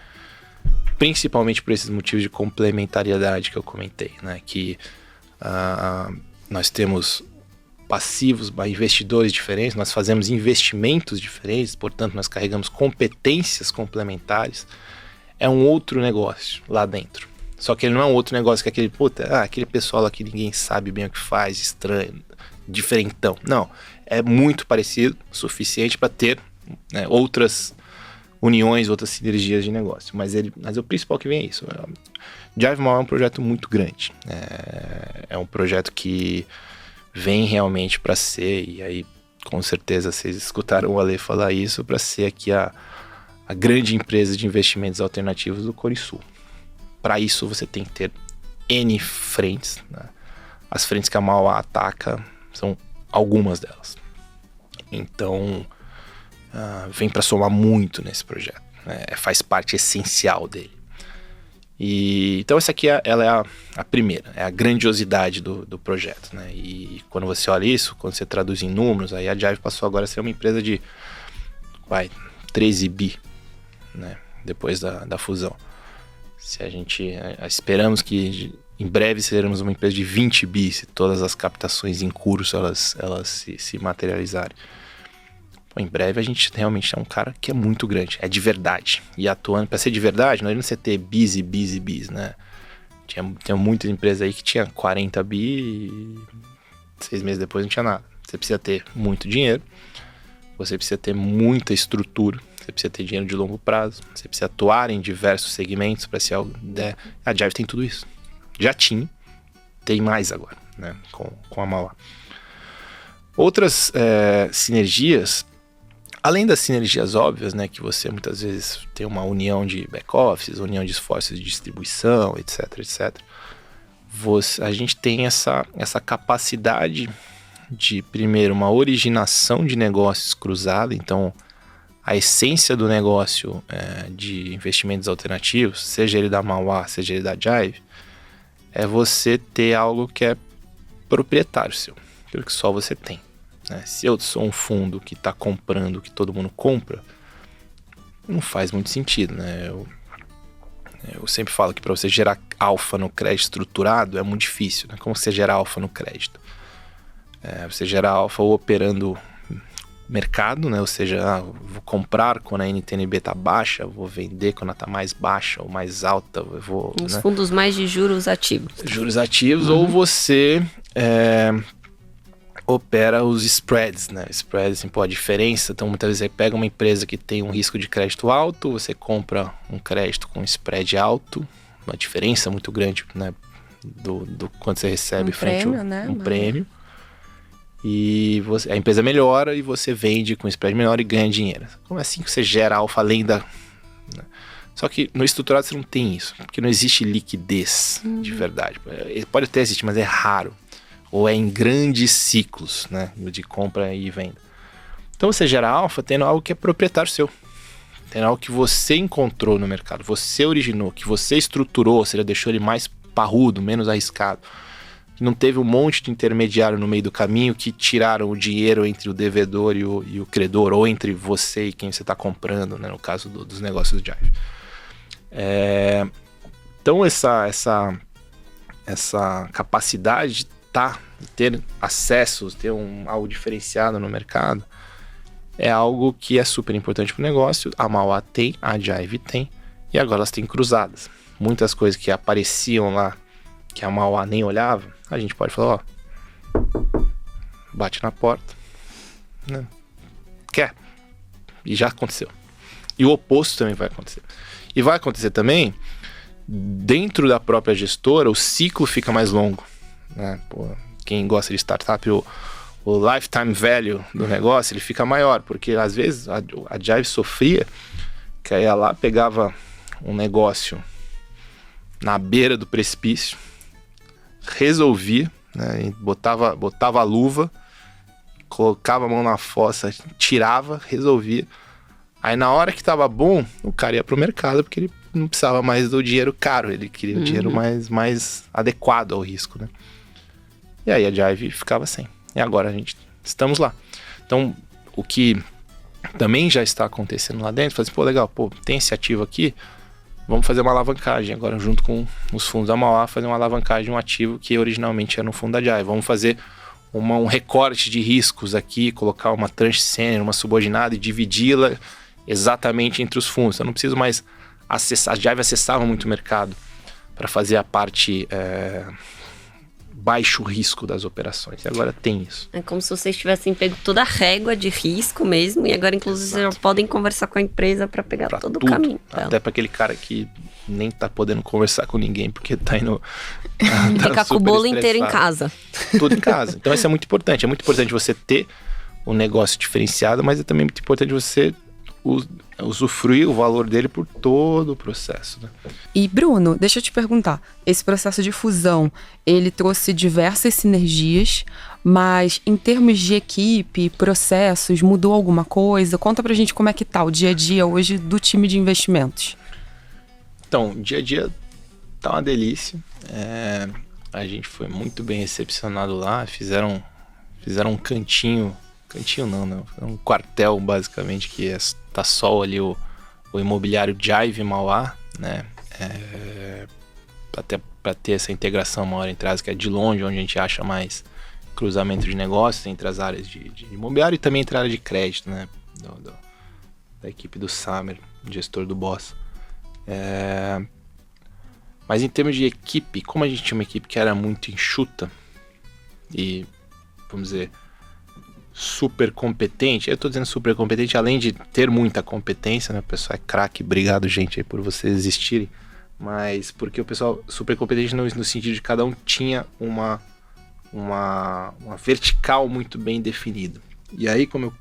S1: Principalmente por esses motivos de complementariedade que eu comentei, né? Que nós temos passivos, investidores diferentes, nós fazemos investimentos diferentes, portanto nós carregamos competências complementares. É um outro negócio lá dentro. Só que ele não é um outro negócio que aquele pessoal lá que ninguém sabe bem o que faz, estranho, diferentão. Não, é muito parecido, suficiente para ter, né, outras uniões, outras sinergias de negócio. Mas o principal que vem é isso. Jive Mauá é um projeto muito grande. É um projeto que vem realmente para ser, e aí com certeza vocês escutaram o Ale falar isso, para ser aqui a grande empresa de investimentos alternativos do Cone Sul. Para isso você tem que ter N frentes, né? As frentes que a Mauá ataca são algumas delas. Então vem para somar muito nesse projeto. faz parte essencial dele. E, então essa aqui ela é a primeira, é a grandiosidade do projeto, né? E quando você olha isso, quando você traduz em números, aí a Jive passou agora a ser uma empresa de 13 bi, né? Depois da fusão. Se a gente esperamos que em breve seremos uma empresa de 20 bi, se todas as captações em curso elas se materializarem. Em breve a gente realmente é um cara que é muito grande, é de verdade. E atuando, para ser de verdade, não adianta você ter bis e bis e bis, né? Tem muitas empresas aí que tinha 40 bi e 6 meses depois não tinha nada. Você precisa ter muito dinheiro, você precisa ter muita estrutura, você precisa ter dinheiro de longo prazo, você precisa atuar em diversos segmentos para ser algo. A Jive tem tudo isso. Já tinha, tem mais agora, né? Com a Mauá. Outras sinergias. Além das sinergias óbvias, né, que você muitas vezes tem uma união de back-office, união de esforços de distribuição, etc, etc. A gente tem essa capacidade de, primeiro, uma originação de negócios cruzada. Então, a essência do negócio de investimentos alternativos, seja ele da Mauá, seja ele da Jive, é você ter algo que é proprietário seu, aquilo que só você tem. Se eu sou um fundo que está comprando o que todo mundo compra, não faz muito sentido, né? Eu sempre falo que para você gerar alfa no crédito estruturado é muito difícil, né? Como você gera alfa no crédito? Você gera alfa ou operando mercado, né? Ou seja, vou comprar quando a NTNB está baixa, vou vender quando ela está mais baixa ou mais alta.
S3: Os fundos mais de juros ativos.
S1: Juros ativos, ou você... opera os spreads, né? Spreads, assim, a diferença. Então, muitas vezes você pega uma empresa que tem um risco de crédito alto, você compra um crédito com spread alto, uma diferença muito grande, né? Do quanto você recebe frente
S2: prêmio, né?
S1: Prêmio. E a empresa melhora e você vende com spread menor e ganha dinheiro. Como é assim que você gera alfa além da... Né? Só que no estruturado você não tem isso, porque não existe liquidez de verdade. Pode até existir, mas é raro. Ou é em grandes ciclos, né, de compra e venda. Então você gera alfa tendo algo que é proprietário seu. Tendo algo que você encontrou no mercado, você originou, que você estruturou, ou seja, deixou ele mais parrudo, menos arriscado. Não teve um monte de intermediário no meio do caminho que tiraram o dinheiro entre o devedor e o credor, ou entre você e quem você está comprando, né, no caso dos negócios de Jive. Então essa capacidade de ter acesso, ter algo diferenciado no mercado, é algo que é super importante para o negócio. A Mauá tem, a Jive tem, e agora elas têm cruzadas. Muitas coisas que apareciam lá, que a Mauá nem olhava, a gente pode falar, bate na porta, né? Quer? E já aconteceu. E o oposto também vai acontecer. E vai acontecer também, dentro da própria gestora, o ciclo fica mais longo. Né? Quem gosta de startup, o lifetime value do negócio ele fica maior, porque às vezes a Jive sofria, que ia lá, pegava um negócio na beira do precipício, resolvia, né? E botava a luva, colocava a mão na fossa, tirava, resolvia. Aí na hora que tava bom, o cara ia pro mercado, porque ele não precisava mais do dinheiro caro, ele queria o dinheiro mais adequado ao risco, né? E aí a Jive ficava sem. E agora estamos lá. Então, o que também já está acontecendo lá dentro, fala assim, legal, tem esse ativo aqui, vamos fazer uma alavancagem agora junto com os fundos da Mauá, fazer uma alavancagem de um ativo que originalmente era no fundo da Jive. Vamos fazer um recorte de riscos aqui, colocar uma tranche sênior, uma subordinada e dividi-la exatamente entre os fundos. Eu não preciso mais acessar. A Jive acessava muito o mercado para fazer a parte baixo risco das operações. E agora tem isso.
S3: É como se vocês tivessem pego toda a régua de risco mesmo, e agora inclusive vocês já podem conversar com a empresa para pegar todo o caminho.
S1: Até para aquele cara que nem tá podendo conversar com ninguém porque tá indo...
S3: Ficar com o bolo inteiro em casa.
S1: Tudo em casa. Então isso é muito importante. É muito importante você ter um negócio diferenciado, mas é também muito importante você usufruir o valor dele por todo o processo, né?
S2: E Bruno, deixa eu te perguntar, esse processo de fusão, ele trouxe diversas sinergias, mas em termos de equipe, processos, mudou alguma coisa? Conta pra gente como é que tá o dia a dia hoje do time de investimentos.
S1: Então, o dia a dia tá uma delícia. A gente foi muito bem recepcionado lá, fizeram um cantinho não, né? Um quartel, basicamente, que tá só ali o imobiliário Jive Mauá, né? Até para ter essa integração maior entre as que é de longe, onde a gente acha mais cruzamento de negócios entre as áreas de imobiliário e também entre a área de crédito, né? Da equipe do Samer, gestor do Boss. Mas em termos de equipe, como a gente tinha uma equipe que era muito enxuta e, vamos dizer, super competente, eu tô dizendo super competente, além de ter muita competência, né? O pessoal é craque, obrigado, gente, aí, por vocês existirem, mas porque o pessoal super competente no sentido de cada um tinha uma vertical muito bem definida. E aí, como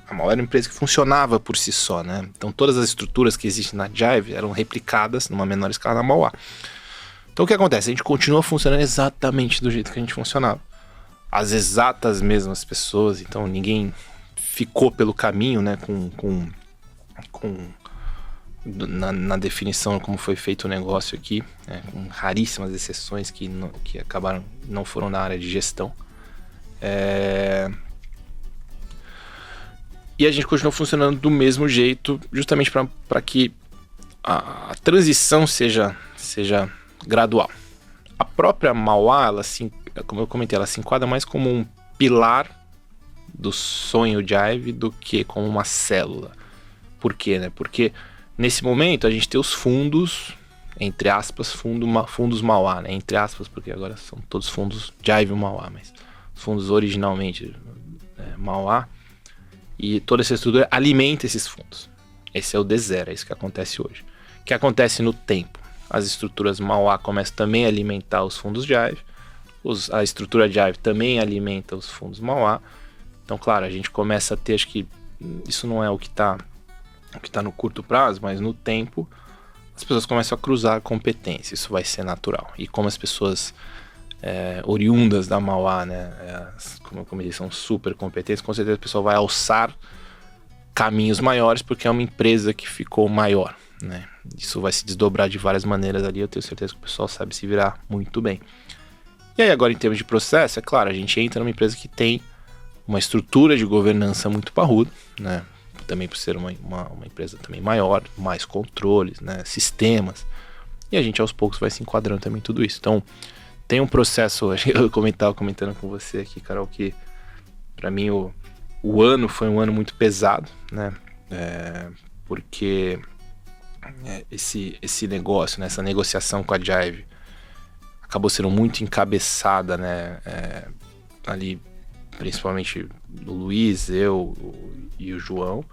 S1: a Mauá era uma empresa que funcionava por si só, né? Então todas as estruturas que existem na Jive eram replicadas numa menor escala na Mauá. Então o que acontece? A gente continua funcionando exatamente do jeito que a gente funcionava. As exatas mesmas pessoas, então ninguém ficou pelo caminho, né, na definição como foi feito o negócio aqui, né, com raríssimas exceções que acabaram, não foram na área de gestão. E a gente continuou funcionando do mesmo jeito, justamente para que a transição seja gradual. A própria Mauá, como eu comentei, ela se enquadra mais como um pilar do sonho Jive do que como uma célula. Por quê, né? Porque nesse momento a gente tem os fundos, entre aspas, fundos Mauá, né? Entre aspas, porque agora são todos fundos Jive Mauá, mas os fundos originalmente Mauá, e toda essa estrutura alimenta esses fundos. Esse é o D0, é isso que acontece hoje. O que acontece no tempo? As estruturas Mauá começam também a alimentar os fundos Jive, a estrutura Jive também alimenta os fundos Mauá. Então, claro, a gente começa a ter, acho que isso não é o que tá no curto prazo, mas no tempo as pessoas começam a cruzar competência, isso vai ser natural. E como as pessoas oriundas da Mauá, né, como eles são super competentes, com certeza o pessoal vai alçar caminhos maiores, porque é uma empresa que ficou maior, né? Isso vai se desdobrar de várias maneiras ali, eu tenho certeza que o pessoal sabe se virar muito bem. E aí agora em termos de processo, é claro, a gente entra numa empresa que tem uma estrutura de governança muito parruda, né? Também por ser uma empresa também maior, mais controles, né? Sistemas, e a gente aos poucos vai se enquadrando também em tudo isso. Então tem um processo, eu estava comentando com você aqui, Carol, que para mim o ano foi um ano muito pesado, né? Porque esse negócio, né? Essa negociação com a Jive acabou sendo muito encabeçada, né? Ali, principalmente o Luiz, eu e o João.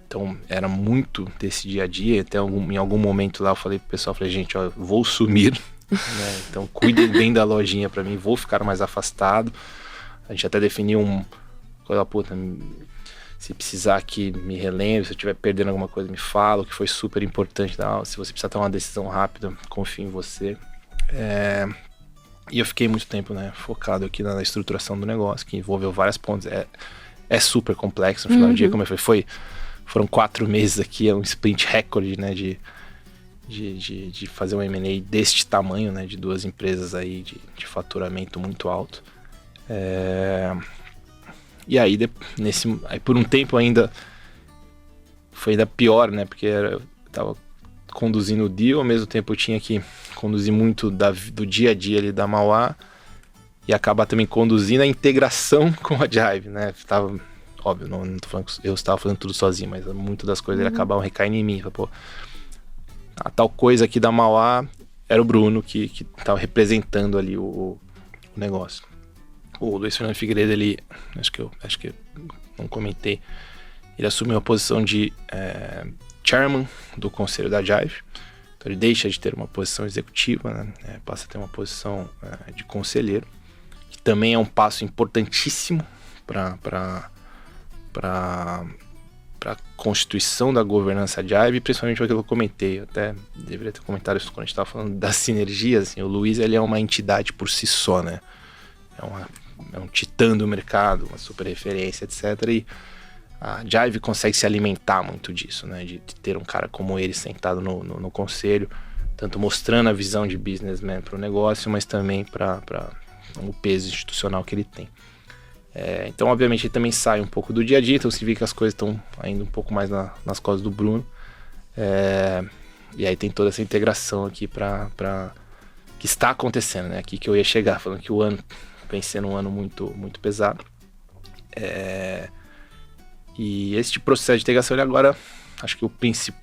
S1: Então era muito desse dia a dia. Até em algum momento lá eu falei pro pessoal, gente, ó, eu vou sumir, né? Então cuidem bem da lojinha para mim, vou ficar mais afastado. A gente até definiu se precisar aqui me relembre, se eu estiver perdendo alguma coisa me fala, o que foi super importante. Se você precisar tomar uma decisão rápida, confio em você. E eu fiquei muito tempo, né, focado aqui na estruturação do negócio, que envolveu várias pontas. É super complexo, no final do dia, como eu falei, foram 4 meses aqui, é um sprint recorde, né, de fazer um M&A deste tamanho, né, de 2 empresas aí de faturamento muito alto. E aí, aí por um tempo ainda foi ainda pior, né, porque eu tava conduzindo o deal, ao mesmo tempo eu tinha que conduzir muito do dia a dia ali da Mauá e acabar também conduzindo a integração com a Jive, né? Óbvio, não tô falando que eu estava fazendo tudo sozinho, mas muitas das coisas acabavam recaindo em mim. A tal coisa aqui da Mauá era o Bruno que estava representando ali o negócio. O Luiz Fernando Figueiredo, ele, acho que eu não comentei, ele assumiu a posição de chairman do conselho da Jive. Então ele deixa de ter uma posição executiva, né? Passa a ter uma posição de conselheiro, que também é um passo importantíssimo para para a constituição da governança Jive, principalmente aquilo que eu comentei. Eu até deveria ter comentado isso quando a gente estava falando das sinergias. Assim, o Luiz, ele é uma entidade por si só, né? É um titã do mercado, uma super referência, etc. E a Jive consegue se alimentar muito disso, né? De ter um cara como ele sentado no conselho, tanto mostrando a visão de businessman para o negócio, mas também para o peso institucional que ele tem. Então, obviamente, ele também sai um pouco do dia a dia, então você vê que as coisas estão ainda um pouco mais nas costas do Bruno. E aí tem toda essa integração aqui que está acontecendo, né? Aqui que eu ia chegar, falando que o ano vem sendo um ano muito, muito pesado. E esse processo de integração, ele agora, acho que a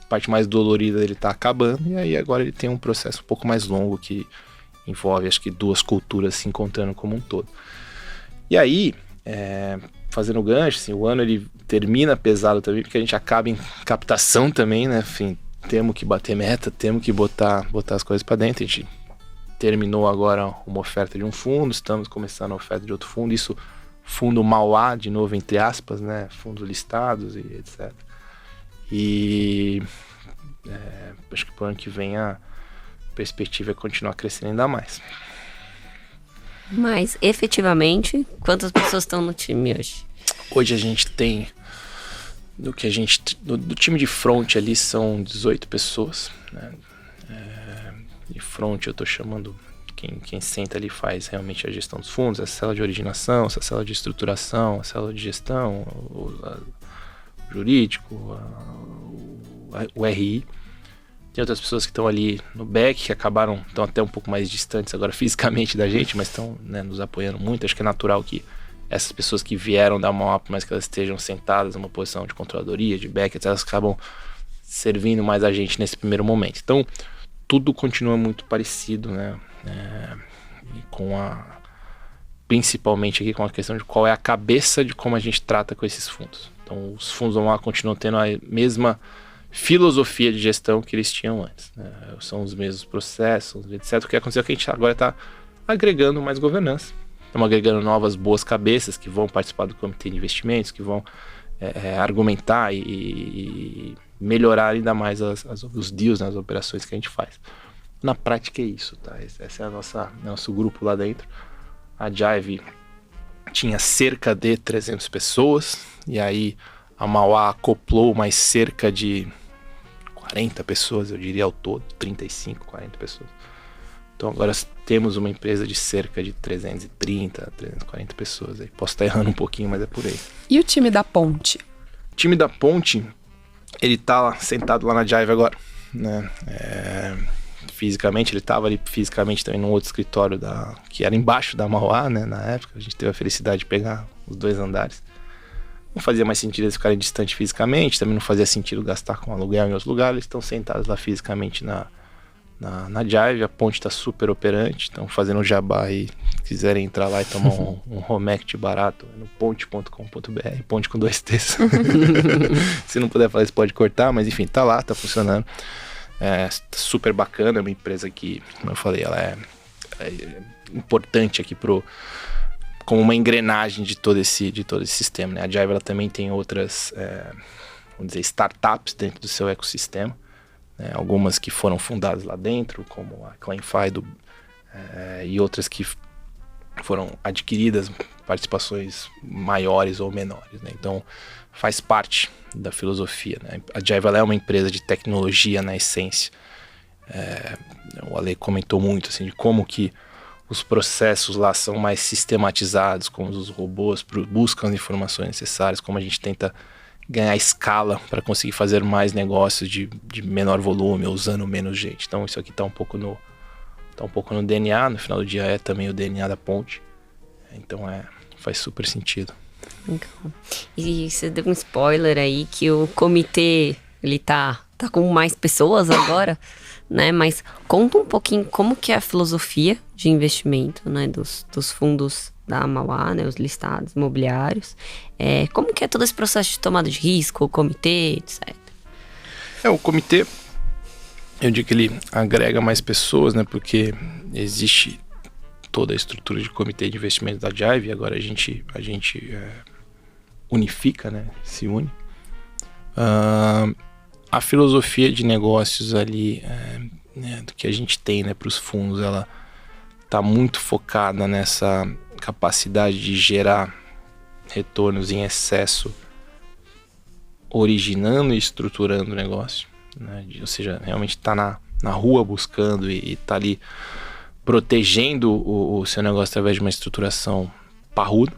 S1: parte mais dolorida dele está acabando, e aí agora ele tem um processo um pouco mais longo que envolve, acho que, 2 culturas se encontrando como um todo. E aí, fazendo o gancho, assim, o ano ele termina pesado também, porque a gente acaba em captação também, né? Enfim, temos que bater meta, temos que botar as coisas para dentro. A gente terminou agora uma oferta de um fundo, estamos começando a oferta de outro fundo, isso fundo Mauá, de novo, entre aspas, né? Fundos listados e etc. E acho que pro ano que vem a perspectiva é continuar crescendo ainda mais.
S3: Mas, efetivamente, quantas pessoas estão no time hoje?
S1: Hoje a gente tem, do time de front ali são 18 pessoas, né? De front eu tô chamando, quem senta ali faz realmente a gestão dos fundos, a célula de originação, a célula de estruturação, a célula de gestão, o jurídico, o RI. Tem outras pessoas que estão ali no back, que estão até um pouco mais distantes agora fisicamente da gente, mas estão, né, nos apoiando muito. Acho que é natural que essas pessoas que vieram da mão, por mais que elas estejam sentadas numa posição de controladoria, de back, elas acabam servindo mais a gente nesse primeiro momento. Então, tudo continua muito parecido, né? Principalmente aqui com a questão de qual é a cabeça de como a gente trata com esses fundos. Então, os fundos lá continuam tendo a mesma filosofia de gestão que eles tinham antes, né? São os mesmos processos, etc. O que aconteceu é que a gente agora está agregando mais governança. Estamos agregando novas boas cabeças que vão participar do comitê de investimentos, que vão argumentar e melhorar ainda mais os deals, né, as operações que a gente faz. Na prática é isso, tá? Esse é nosso grupo lá dentro. A Jive tinha cerca de 300 pessoas, e aí a Mauá acoplou mais cerca de 40 pessoas, eu diria ao todo, 35, 40 pessoas. Então agora temos uma empresa de cerca de 330, 340 pessoas. Aí posso estar errando um pouquinho, mas é por aí.
S2: E o time da Ponte?
S1: O time da Ponte, ele tá sentado lá na Jive agora, né? Fisicamente, ele estava ali fisicamente também num outro escritório que era embaixo da Mauá, né? Na época, a gente teve a felicidade de pegar os 2 andares. Não fazia mais sentido eles ficarem distantes fisicamente, também não fazia sentido gastar com aluguel em outros lugares. Eles estão sentados lá fisicamente na Jive. A Ponte está super operante, estão fazendo um jabá aí. Se quiserem entrar lá e tomar um Romect barato, no ponte.com.br, ponte com 2 T's. Se não puder falar, você pode cortar, mas enfim, tá lá, tá funcionando. Super bacana, é uma empresa que, como eu falei, ela é importante aqui como uma engrenagem de todo esse sistema, né? A Jive, ela também tem outras, vamos dizer, startups dentro do seu ecossistema, né? Algumas que foram fundadas lá dentro, como a ClaimFi e outras que foram adquiridas, participações maiores ou menores, né? Então faz parte da filosofia, né? A Jive, ela é uma empresa de tecnologia na essência. O Ale comentou muito assim, de como que os processos lá são mais sistematizados, como os robôs buscam as informações necessárias, como a gente tenta ganhar escala para conseguir fazer mais negócios de menor volume, usando menos gente. Então isso aqui está um pouco no DNA, no final do dia é também o DNA da Ponte. Então faz super sentido.
S3: Legal. E você deu um spoiler aí que o comitê, ele tá com mais pessoas agora, né? Mas conta um pouquinho como que é a filosofia de investimento, né? Dos fundos da Mauá, né? Os listados imobiliários. Como que é todo esse processo de tomada de risco, o comitê, etc.
S1: O comitê, eu digo que ele agrega mais pessoas, né? Porque existe toda a estrutura de comitê de investimento da Jive, e agora a gente unifica, né? Se une. A filosofia de negócios ali, do que a gente tem, né, para os fundos, ela está muito focada nessa capacidade de gerar retornos em excesso, originando e estruturando o negócio, né? Ou seja, realmente está na rua buscando e está ali protegendo o seu negócio através de uma estruturação parruda.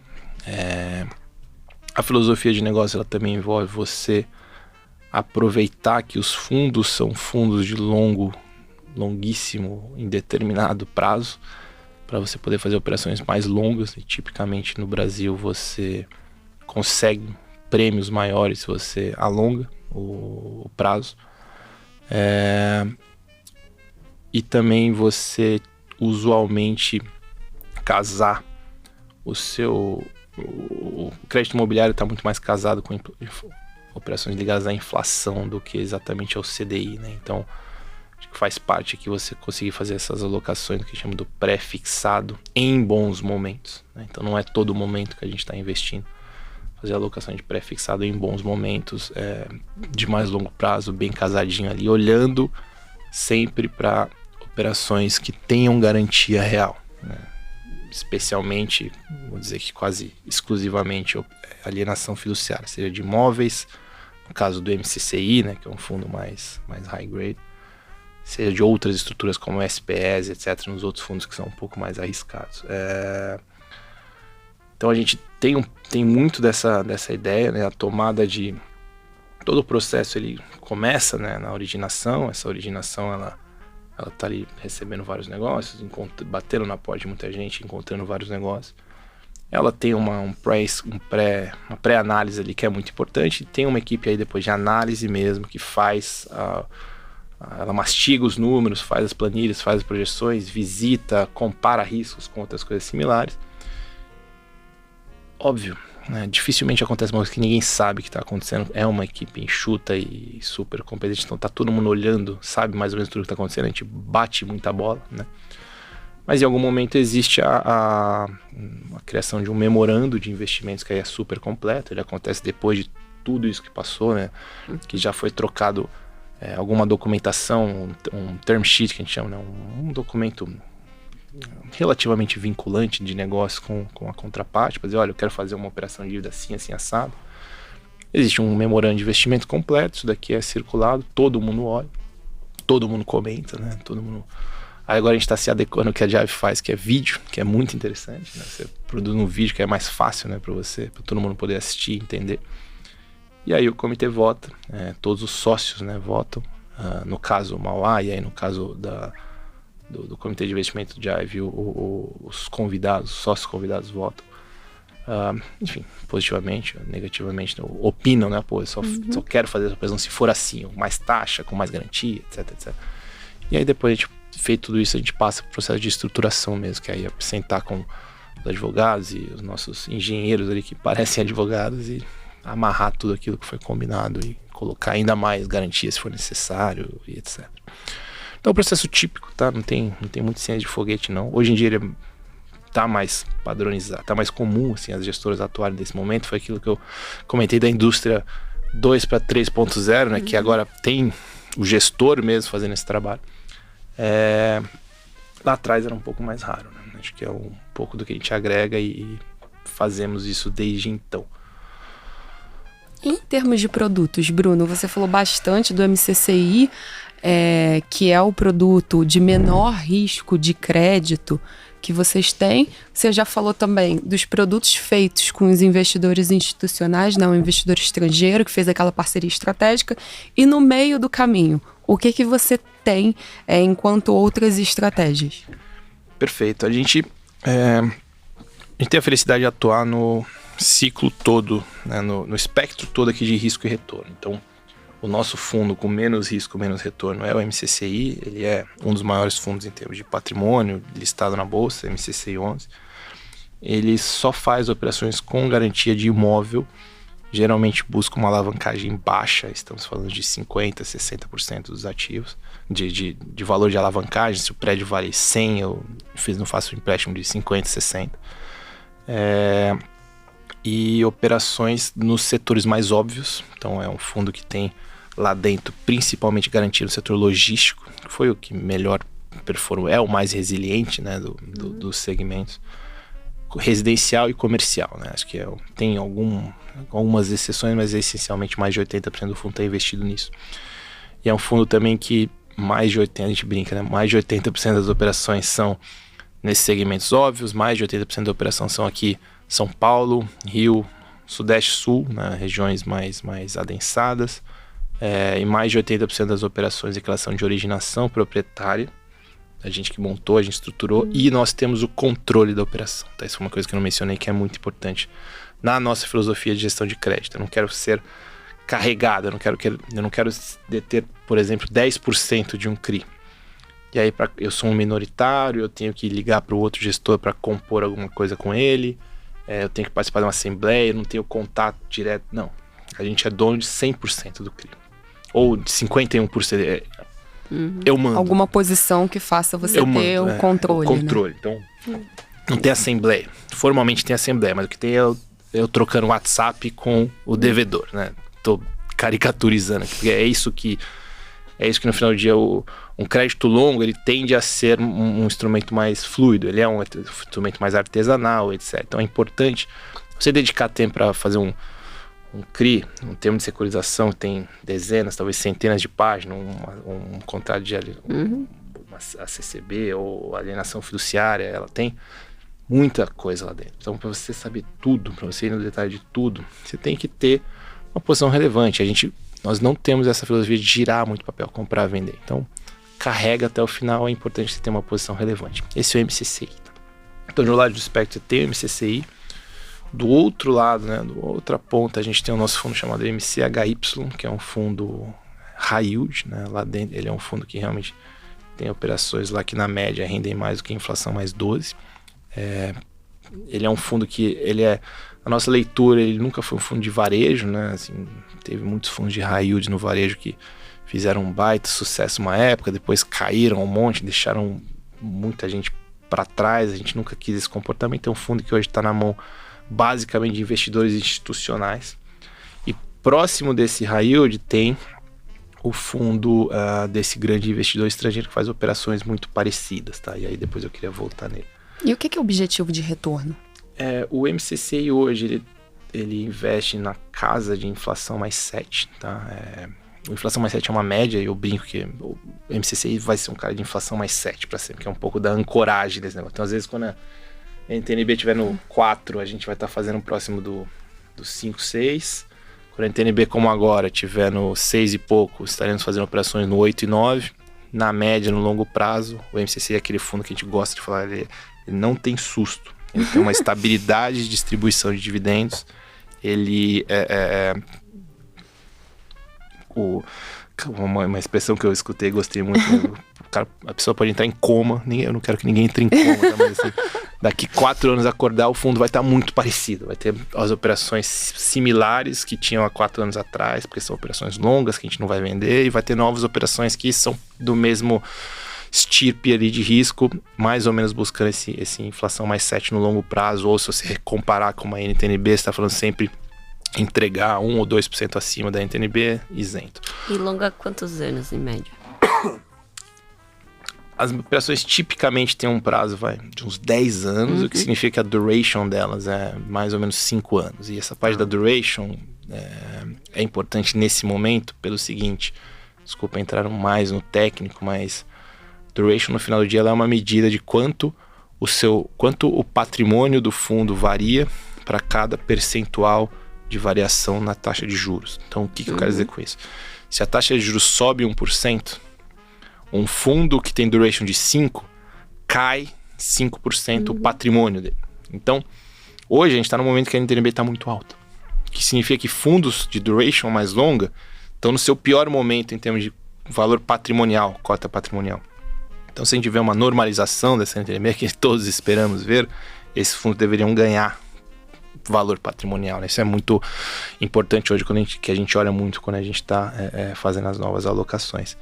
S1: A filosofia de negócio ela também envolve você aproveitar que os fundos são fundos de longuíssimo, indeterminado prazo, para você poder fazer operações mais longas, e tipicamente no Brasil você consegue prêmios maiores se você alonga o prazo. E também você usualmente casar o crédito imobiliário está muito mais casado com operações ligadas à inflação do que exatamente ao CDI, né? Então, acho que faz parte aqui você conseguir fazer essas alocações que chama do pré-fixado em bons momentos, né? Então, não é todo momento que a gente está investindo. Fazer a alocação de pré-fixado em bons momentos, de mais longo prazo, bem casadinho ali, olhando sempre para operações que tenham garantia real, né? Especialmente, vou dizer que quase exclusivamente alienação fiduciária, seja de imóveis, no caso do MCCI, né, que é um fundo mais high grade, seja de outras estruturas como SPS, etc., nos outros fundos que são um pouco mais arriscados. Então a gente tem muito dessa ideia, né, a tomada de... Todo o processo ele começa, né, na originação. Essa originação ela tá ali recebendo vários negócios, batendo na porta de muita gente, encontrando vários negócios. Ela tem uma pré-análise ali que é muito importante. Tem uma equipe aí depois de análise mesmo que faz, ela mastiga os números, faz as planilhas, faz as projeções, visita, compara riscos com outras coisas similares. Óbvio, né, dificilmente acontece uma coisa que ninguém sabe que está acontecendo. É uma equipe enxuta e super competente, então tá todo mundo olhando, sabe mais ou menos tudo que está acontecendo, a gente bate muita bola, né? Mas em algum momento existe a criação de um memorando de investimentos que aí é super completo. Ele acontece depois de tudo isso que passou, né? Que já foi trocado alguma documentação, um term sheet que a gente chama, né? Um documento relativamente vinculante de negócio com a contraparte, para dizer, olha, eu quero fazer uma operação de dívida assim, assim, assado. Existe um memorando de investimento completo, isso daqui é circulado, todo mundo olha, todo mundo comenta, né? Todo mundo... Aí agora a gente está se adequando ao que a Jive faz, que é vídeo, que é muito interessante, né? Você produz um vídeo que é mais fácil, né, para todo mundo poder assistir e entender. E aí o comitê vota, todos os sócios, né, votam. No caso o Mauá, e aí no caso do comitê de investimento do Jive, os convidados, os sócios convidados votam. Enfim, positivamente, negativamente, opinam, né? Pô, eu só quero fazer essa operação se for assim, com mais taxa, com mais garantia, etc, etc. E aí depois a gente, feito tudo isso, a gente passa para o processo de estruturação mesmo, que aí é sentar com os advogados e os nossos engenheiros ali que parecem advogados e amarrar tudo aquilo que foi combinado e colocar ainda mais garantias se for necessário e etc. Então é um processo típico, tá? Não tem muito ciência de foguete, não. Hoje em dia ele tá mais padronizado, tá mais comum, assim, as gestoras atuarem nesse momento. Foi aquilo que eu comentei da indústria 2 para 3.0, né? Que agora tem o gestor mesmo fazendo esse trabalho. Lá atrás era um pouco mais raro, né? Acho que é um pouco do que a gente agrega e fazemos isso desde então.
S2: Em termos de produtos, Bruno, você falou bastante do MCCI, que é o produto de menor risco de crédito que vocês têm. Você já falou também dos produtos feitos com os investidores institucionais, né? Um investidor estrangeiro que fez aquela parceria estratégica. E no meio do caminho, o que você tem enquanto outras estratégias?
S1: Perfeito. A gente tem a felicidade de atuar no ciclo todo, né? No espectro todo aqui de risco e retorno. Então, o nosso fundo com menos risco, menos retorno é o MCCI. Ele é um dos maiores fundos em termos de patrimônio, listado na bolsa, MCCI 11. Ele só faz operações com garantia de imóvel. Geralmente busca uma alavancagem baixa, estamos falando de 50%, 60% dos ativos, de valor de alavancagem. Se o prédio vale 100, eu não faço um empréstimo de 50, 60. e operações nos setores mais óbvios. Então é um fundo que tem lá dentro principalmente garantido o setor logístico, que foi o que melhor performou, é o mais resiliente, né, dos segmentos. Residencial e comercial, né? Acho que tem algumas exceções, mas essencialmente mais de 80% do fundo está investido nisso. E é um fundo também que mais de 80%, a gente brinca, né? Mais de 80% das operações são nesses segmentos óbvios, mais de 80% da operação são aqui São Paulo, Rio, Sudeste, Sul, né? Regiões mais adensadas, e mais de 80% das operações em relação de originação proprietária, a gente que montou, a gente estruturou, e nós temos o controle da operação. Tá? Isso é uma coisa que eu não mencionei, que é muito importante na nossa filosofia de gestão de crédito. Eu não quero ser carregado, eu não quero deter, por exemplo, 10% de um CRI. E aí eu sou um minoritário, eu tenho que ligar para o outro gestor para compor alguma coisa com ele, eu tenho que participar de uma assembleia, eu não tenho contato direto. Não, a gente é dono de 100% do CRI. Ou de 51%. Eu mando.
S2: Alguma posição que faça você ter o controle.
S1: O controle. Né? Então, não tem assembleia. Formalmente tem assembleia, mas o que tem é eu trocando WhatsApp com o devedor, né? Tô caricaturizando aqui, porque é isso que no final do dia um crédito longo, ele tende a ser um instrumento mais fluido, ele é um instrumento mais artesanal, etc. Então é importante você dedicar tempo para fazer um CRI, um termo de securitização que tem dezenas, talvez centenas de páginas, um contrato de uma ACCB ou alienação fiduciária, ela tem muita coisa lá dentro. Então, para você saber tudo, para você ir no detalhe de tudo, você tem que ter uma posição relevante. Nós não temos essa filosofia de girar muito papel, comprar, vender. Então, carrega até o final, é importante você ter uma posição relevante. Esse é o MCCI. Então, do lado do espectro, você tem o MCCI. Do outro lado, né, do outra ponta, a gente tem o nosso fundo chamado MCHY, que é um fundo high yield, né, lá dentro. Ele é um fundo que realmente tem operações lá que na média rendem mais do que a inflação mais 12. Ele é um fundo que a nossa leitura, ele nunca foi um fundo de varejo, né, assim, teve muitos fundos de high yield no varejo que fizeram um baita sucesso uma época, depois caíram um monte, deixaram muita gente para trás. A gente nunca quis esse comportamento. É um fundo que hoje está na mão basicamente de investidores institucionais, e próximo desse high yield tem o fundo desse grande investidor estrangeiro que faz operações muito parecidas, tá? E aí depois eu queria voltar nele.
S2: E o que é o objetivo de retorno?
S1: O MCCI hoje ele investe na casa de inflação mais 7, tá? O inflação mais 7 é uma média, e eu brinco que o MCCI vai ser um cara de inflação mais 7 para sempre, que é um pouco da ancoragem desse negócio. Então às vezes quando a NTNB estiver no 4, a gente vai estar fazendo próximo do 5, 6. Quando a NTNB, como agora, estiver no 6 e pouco, estaremos fazendo operações no 8 e 9. Na média, no longo prazo, o MCC é aquele fundo que a gente gosta de falar, ele não tem susto. Ele tem uma estabilidade de distribuição de dividendos. Ele uma expressão que eu escutei e gostei muito. A pessoa pode entrar em coma, eu não quero que ninguém entre em coma, tá? Mas assim, daqui 4 anos acordar, o fundo vai estar muito parecido, vai ter as operações similares que tinham há 4 anos atrás, porque são operações longas que a gente não vai vender, e vai ter novas operações que são do mesmo estirpe ali de risco, mais ou menos buscando esse inflação mais 7 no longo prazo. Ou se você comparar com uma NTNB, você está falando sempre entregar 1 ou 2% acima da NTNB, isento.
S3: E longa quantos anos em média?
S1: As operações tipicamente têm um prazo de uns 10 anos, o que significa que a duration delas é mais ou menos 5 anos. E essa parte da duration é importante nesse momento pelo seguinte, desculpa entrar mais no técnico, mas duration no final do dia ela é uma medida de quanto o patrimônio do fundo varia para cada percentual de variação na taxa de juros. Então o que eu quero dizer com isso? Se a taxa de juros sobe 1%, um fundo que tem duration de 5, cai 5% o patrimônio dele. Então, hoje a gente está no momento que a NTNB está muito alta. O que significa que fundos de duration mais longa estão no seu pior momento em termos de valor patrimonial, cota patrimonial. Então, se a gente vê uma normalização dessa NTNB, que todos esperamos ver, esses fundos deveriam ganhar valor patrimonial, né? Isso é muito importante hoje, que a gente olha muito quando a gente está fazendo as novas alocações.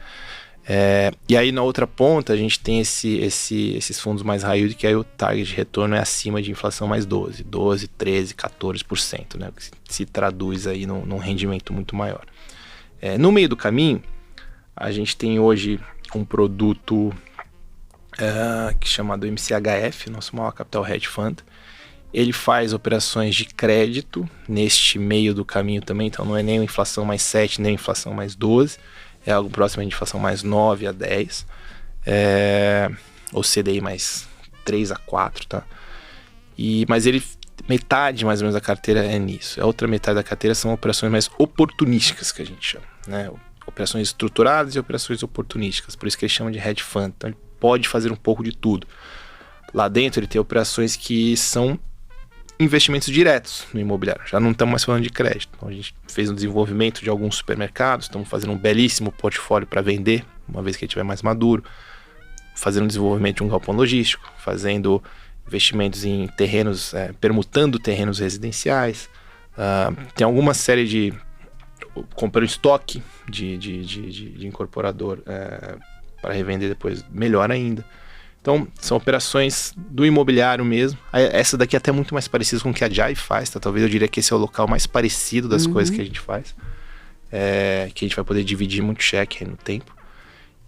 S1: E aí na outra ponta a gente tem esses fundos mais high yield, que aí o target de retorno é acima de inflação mais 12, 13, 14%, né? O que se traduz aí num rendimento muito maior. No meio do caminho, a gente tem hoje um produto que é chamado MCHF, nosso maior capital hedge fund. Ele faz operações de crédito neste meio do caminho também, então não é nem inflação mais 7, nem inflação mais 12, é algo próximo de inflação mais 9 a 10, ou CDI mais 3 a 4, tá? Mas metade mais ou menos da carteira é nisso. A outra metade da carteira são operações mais oportunísticas, que a gente chama, né? Operações estruturadas e operações oportunísticas, por isso que ele chama de hedge fund. Então ele pode fazer um pouco de tudo. Lá dentro ele tem operações que são investimentos diretos no imobiliário. Já não estamos mais falando de crédito. Então a gente fez um desenvolvimento de alguns supermercados, estamos fazendo um belíssimo portfólio para vender, uma vez que ele estiver mais maduro, fazendo um desenvolvimento de um galpão logístico, fazendo investimentos em terrenos, permutando terrenos residenciais. Tem alguma série de... comprando estoque de incorporador para revender depois, melhor ainda. Então, são operações do imobiliário mesmo. Essa daqui é até muito mais parecida com o que a Jive faz, tá? Talvez eu diria que esse é o local mais parecido das coisas que a gente faz. Que a gente vai poder dividir muito cheque aí no tempo.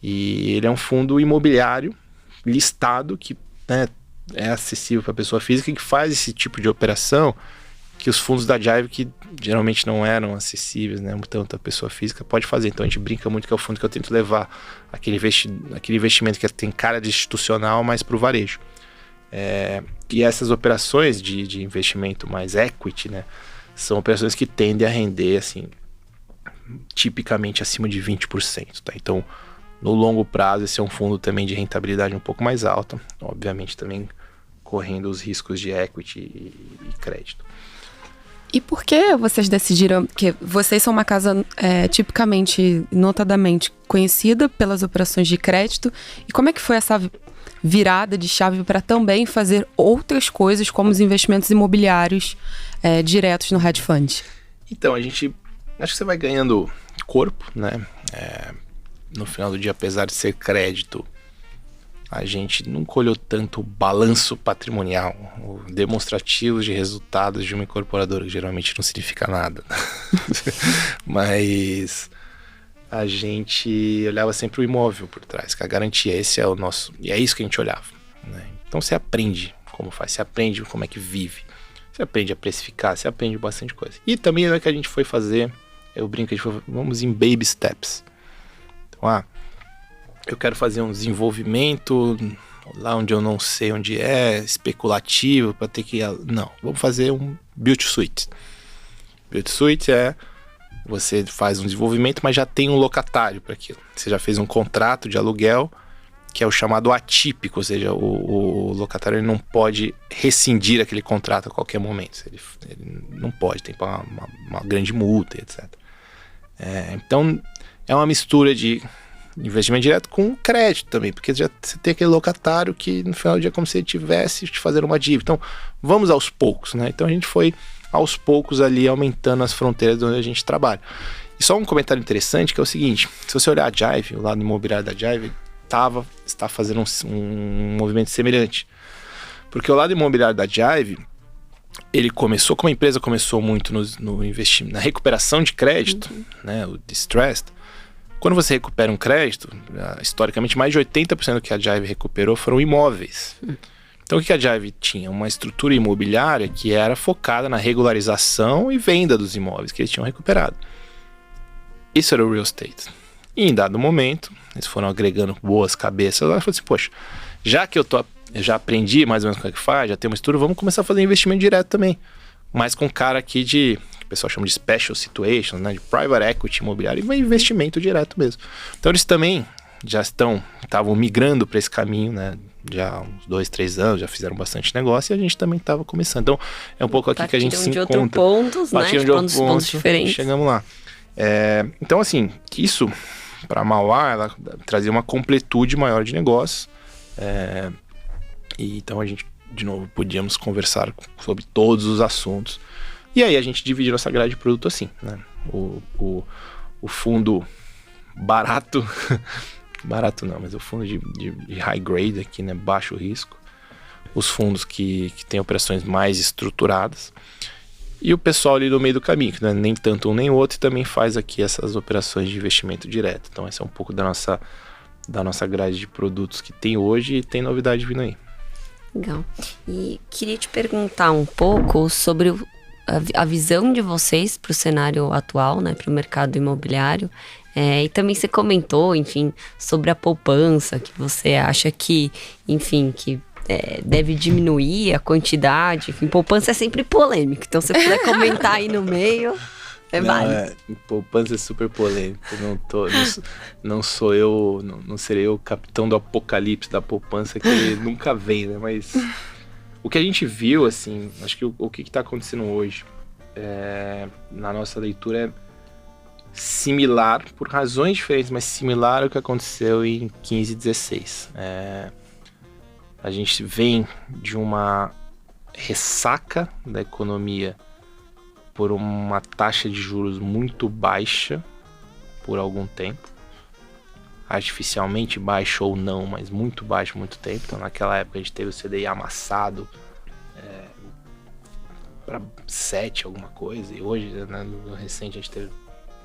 S1: E ele é um fundo imobiliário listado que, né, é acessível para a pessoa física, que faz esse tipo de operação que os fundos da Jive, que geralmente não eram acessíveis, né, tanto a pessoa física, pode fazer. Então a gente brinca muito que é o fundo que eu tento levar aquele investimento que tem cara de institucional, mas para o varejo. E essas operações de investimento mais equity, né, são operações que tendem a render assim, tipicamente acima de 20%. Tá? Então, no longo prazo, esse é um fundo também de rentabilidade um pouco mais alta, obviamente também correndo os riscos de equity e crédito.
S2: E por que vocês decidiram que vocês são uma casa tipicamente, notadamente conhecida pelas operações de crédito, e como é que foi essa virada de chave para também fazer outras coisas como os investimentos imobiliários diretos no hedge fund?
S1: Então, acho que você vai ganhando corpo, né? No final do dia, apesar de ser crédito, a gente nunca olhou tanto o balanço patrimonial, o demonstrativo de resultados de uma incorporadora, que geralmente não significa nada. Mas a gente olhava sempre o imóvel por trás, que a garantia, esse é o nosso... E é isso que a gente olhava, né? Então você aprende como faz, você aprende como é que vive, você aprende a precificar, você aprende bastante coisa. E também é que a gente foi fazer, eu brinco, a gente foi, vamos em baby steps. Então, eu quero fazer um desenvolvimento lá onde eu não sei onde é, especulativo, para ter que... Não, vamos fazer um build to suit. Build to suit você faz um desenvolvimento, mas já tem um locatário para aquilo. Você já fez um contrato de aluguel, que é o chamado atípico, ou seja, o locatário ele não pode rescindir aquele contrato a qualquer momento. Ele não pode, tem uma grande multa, etc. Então, é uma mistura de investimento direto com crédito também, porque já você tem aquele locatário que no final do dia é como se ele tivesse te fazendo uma dívida. Então, vamos aos poucos, né? Então a gente foi aos poucos ali aumentando as fronteiras onde a gente trabalha. E só um comentário interessante que é o seguinte: se você olhar a Jive, o lado imobiliário da Jive está fazendo um movimento semelhante. Porque o lado imobiliário da Jive, ele começou, como a empresa começou muito no investimento, na recuperação de crédito, né, o distressed. Quando você recupera um crédito, historicamente mais de 80% do que a Jive recuperou foram imóveis. Então o que a Jive tinha? Uma estrutura imobiliária que era focada na regularização e venda dos imóveis que eles tinham recuperado. Isso era o real estate. E em dado momento, eles foram agregando boas cabeças. Ela falou assim, poxa, já que eu já aprendi mais ou menos como é que faz, já tem uma estrutura, vamos começar a fazer investimento direto também. Mas com cara aqui que o pessoal chama de special situations, né, de private equity imobiliário, e investimento direto mesmo. Então eles também já estavam migrando para esse caminho, né, já há uns 2, 3 anos, já fizeram bastante negócio e a gente também estava começando. Então é um pouco aqui que a gente se encontra.
S3: Partiram de outros pontos diferentes.
S1: Chegamos lá. Então assim, isso para a Mauá, ela trazia uma completude maior de negócio. E então a gente, de novo, podíamos conversar sobre todos os assuntos. E aí a gente dividiu nossa grade de produto assim, né? O fundo barato barato não, mas o fundo de high grade aqui, né, baixo risco, os fundos que têm operações mais estruturadas, e o pessoal ali do meio do caminho, que não é nem tanto um nem o outro, e também faz aqui essas operações de investimento direto. Então essa é um pouco da nossa grade de produtos que tem hoje, e tem novidade vindo aí.
S3: Legal. E queria te perguntar um pouco sobre a visão de vocês para o cenário atual, né, para o mercado imobiliário. E também você comentou, enfim, sobre a poupança, que você acha que, enfim, que deve diminuir a quantidade. Enfim, poupança é sempre polêmico, então se você puder comentar aí no meio, válido.
S1: Poupança é super polêmico. Não sou eu, não serei eu o capitão do apocalipse da poupança, que nunca vem, né? Mas o que a gente viu, assim, acho que o que está acontecendo hoje, na nossa leitura, é similar, por razões diferentes, mas similar ao que aconteceu em 15 e 16. A gente vem de uma ressaca da economia por uma taxa de juros muito baixa por algum tempo, artificialmente baixa ou não, mas muito baixo há muito tempo. Então naquela época a gente teve o CDI amassado para 7 alguma coisa, e hoje, né, no recente, a gente teve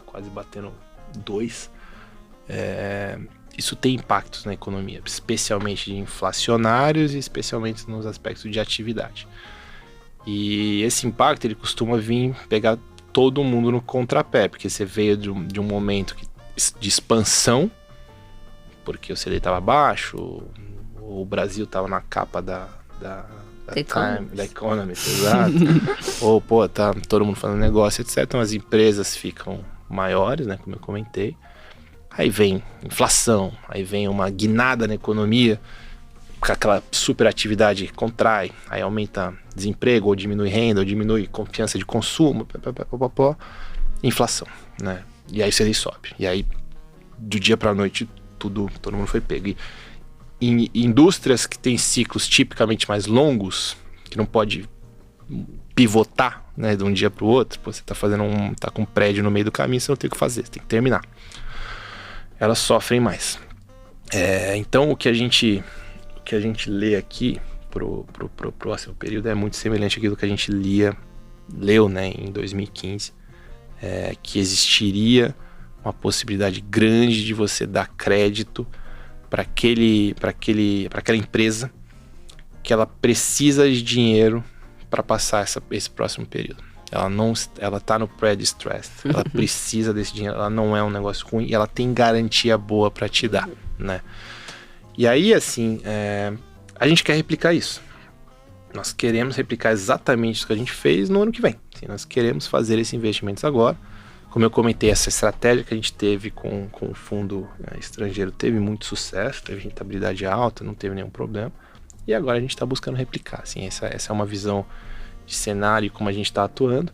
S1: quase batendo 2. Isso tem impactos na economia, especialmente de inflacionários e especialmente nos aspectos de atividade. E esse impacto, ele costuma vir pegar todo mundo no contrapé, porque você veio de um momento de expansão, porque o CDI estava baixo, o Brasil estava na capa da Economist, exato. Ou, tá todo mundo falando negócio, etc. Então as empresas ficam maiores, né, como eu comentei. Aí vem inflação, aí vem uma guinada na economia, aquela superatividade contrai, aí aumenta desemprego, ou diminui renda, ou diminui confiança de consumo, inflação, né? E aí o CDI sobe. E aí, do dia para a noite, todo mundo foi pego. E em indústrias que têm ciclos tipicamente mais longos, que não pode pivotar, né, de um dia para o outro, você tá com um prédio no meio do caminho, você não tem o que fazer, você tem que terminar. Elas sofrem mais. Então o que a gente lê aqui pro próximo período é muito semelhante àquilo que a gente leu, né, em 2015, que existiria uma possibilidade grande de você dar crédito para aquela empresa que ela precisa de dinheiro para passar esse próximo período. Ela tá no pre-distressed, ela precisa desse dinheiro, ela não é um negócio ruim e ela tem garantia boa para te dar, né? E aí, assim, a gente quer replicar isso. Nós queremos replicar exatamente isso que a gente fez no ano que vem. Assim, nós queremos fazer esses investimentos agora. Como eu comentei, essa estratégia que a gente teve com o fundo estrangeiro teve muito sucesso, teve rentabilidade alta, não teve nenhum problema. E agora a gente está buscando replicar. Assim, essa é uma visão de cenário, como a gente está atuando.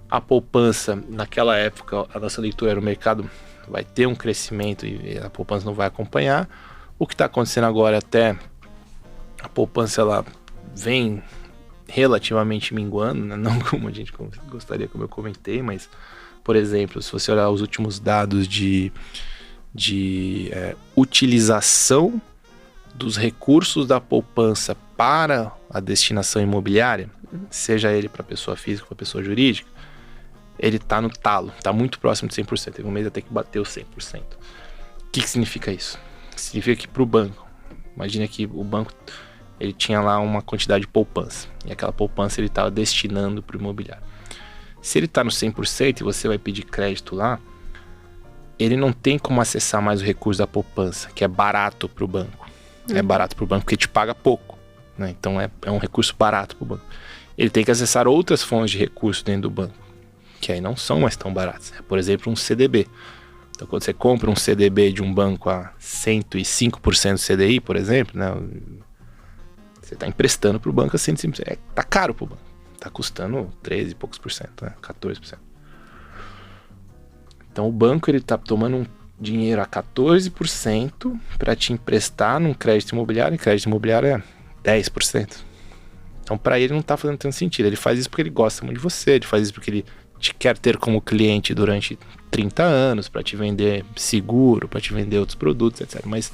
S1: A poupança, naquela época, a nossa leitura era o mercado vai ter um crescimento e a poupança não vai acompanhar. O que está acontecendo agora, até a poupança ela vem relativamente minguando, né? Não como a gente gostaria, como eu comentei, mas, por exemplo, se você olhar os últimos dados de utilização dos recursos da poupança para a destinação imobiliária, seja ele para pessoa física ou para pessoa jurídica, ele está no talo, está muito próximo de 100%. Teve um mês até que bateu 100%. O que significa isso? Significa que para o banco, imagina que o banco ele tinha lá uma quantidade de poupança, e aquela poupança ele estava destinando para o imobiliário. Se ele está no 100% e você vai pedir crédito lá, ele não tem como acessar mais o recurso da poupança, que é barato para o banco. É barato para o banco porque te paga pouco, né? Então é um recurso barato para o banco. Ele tem que acessar outras fontes de recurso dentro do banco, que aí não são mais tão baratas. Por exemplo, um CDB. Então quando você compra um CDB de um banco a 105% do CDI, por exemplo, né, você está emprestando para o banco a 105%. Tá caro para o banco. Está custando 13 e poucos por cento, né? 14%. Então o banco ele está tomando um dinheiro a 14% para te emprestar num crédito imobiliário, e crédito imobiliário é 10%. Então para ele não está fazendo tanto sentido. Ele faz isso porque ele gosta muito de você, ele faz isso porque ele te quer ter como cliente durante 30 anos para te vender seguro, para te vender outros produtos, etc. Mas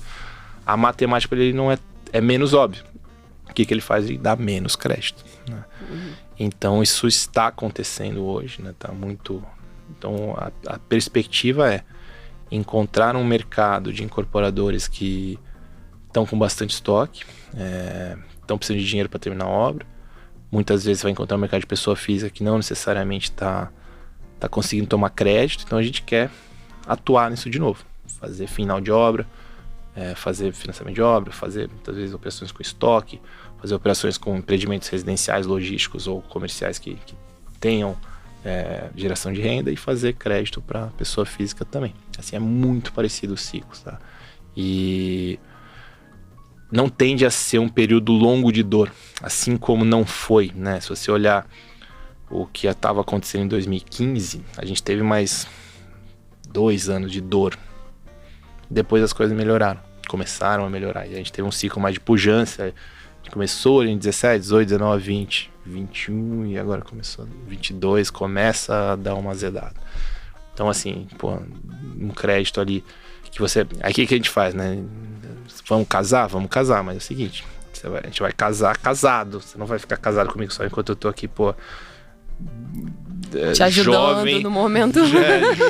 S1: a matemática dele não é menos óbvio. O que ele faz? Ele dá menos crédito, né? Então isso está acontecendo hoje, né? Tá muito... Então a perspectiva é encontrar um mercado de incorporadores que estão com bastante estoque, estão precisando de dinheiro para terminar a obra. Muitas vezes você vai encontrar um mercado de pessoa física que não necessariamente está conseguindo tomar crédito. Então a gente quer atuar nisso de novo, fazer final de obra, fazer financiamento de obra, fazer muitas vezes operações com estoque, fazer operações com empreendimentos residenciais, logísticos ou comerciais que tenham geração de renda, e fazer crédito para pessoa física também. Assim, é muito parecido os ciclos, tá? E não tende a ser um período longo de dor, assim como não foi, né? Se você olhar o que estava acontecendo em 2015, a gente teve mais 2 anos de dor. Depois as coisas melhoraram, começaram a melhorar. E a gente teve um ciclo mais de pujança. A gente começou em 17, 18, 19, 20, 21 e agora começou 22, começa a dar uma azedada. Então assim, pô, um crédito ali que você... Aí o que a gente faz, né? Vamos casar, mas é o seguinte, a gente vai casar casado. Você não vai ficar casado comigo só enquanto eu tô aqui, pô...
S2: te ajudando
S1: jovem,
S2: no momento.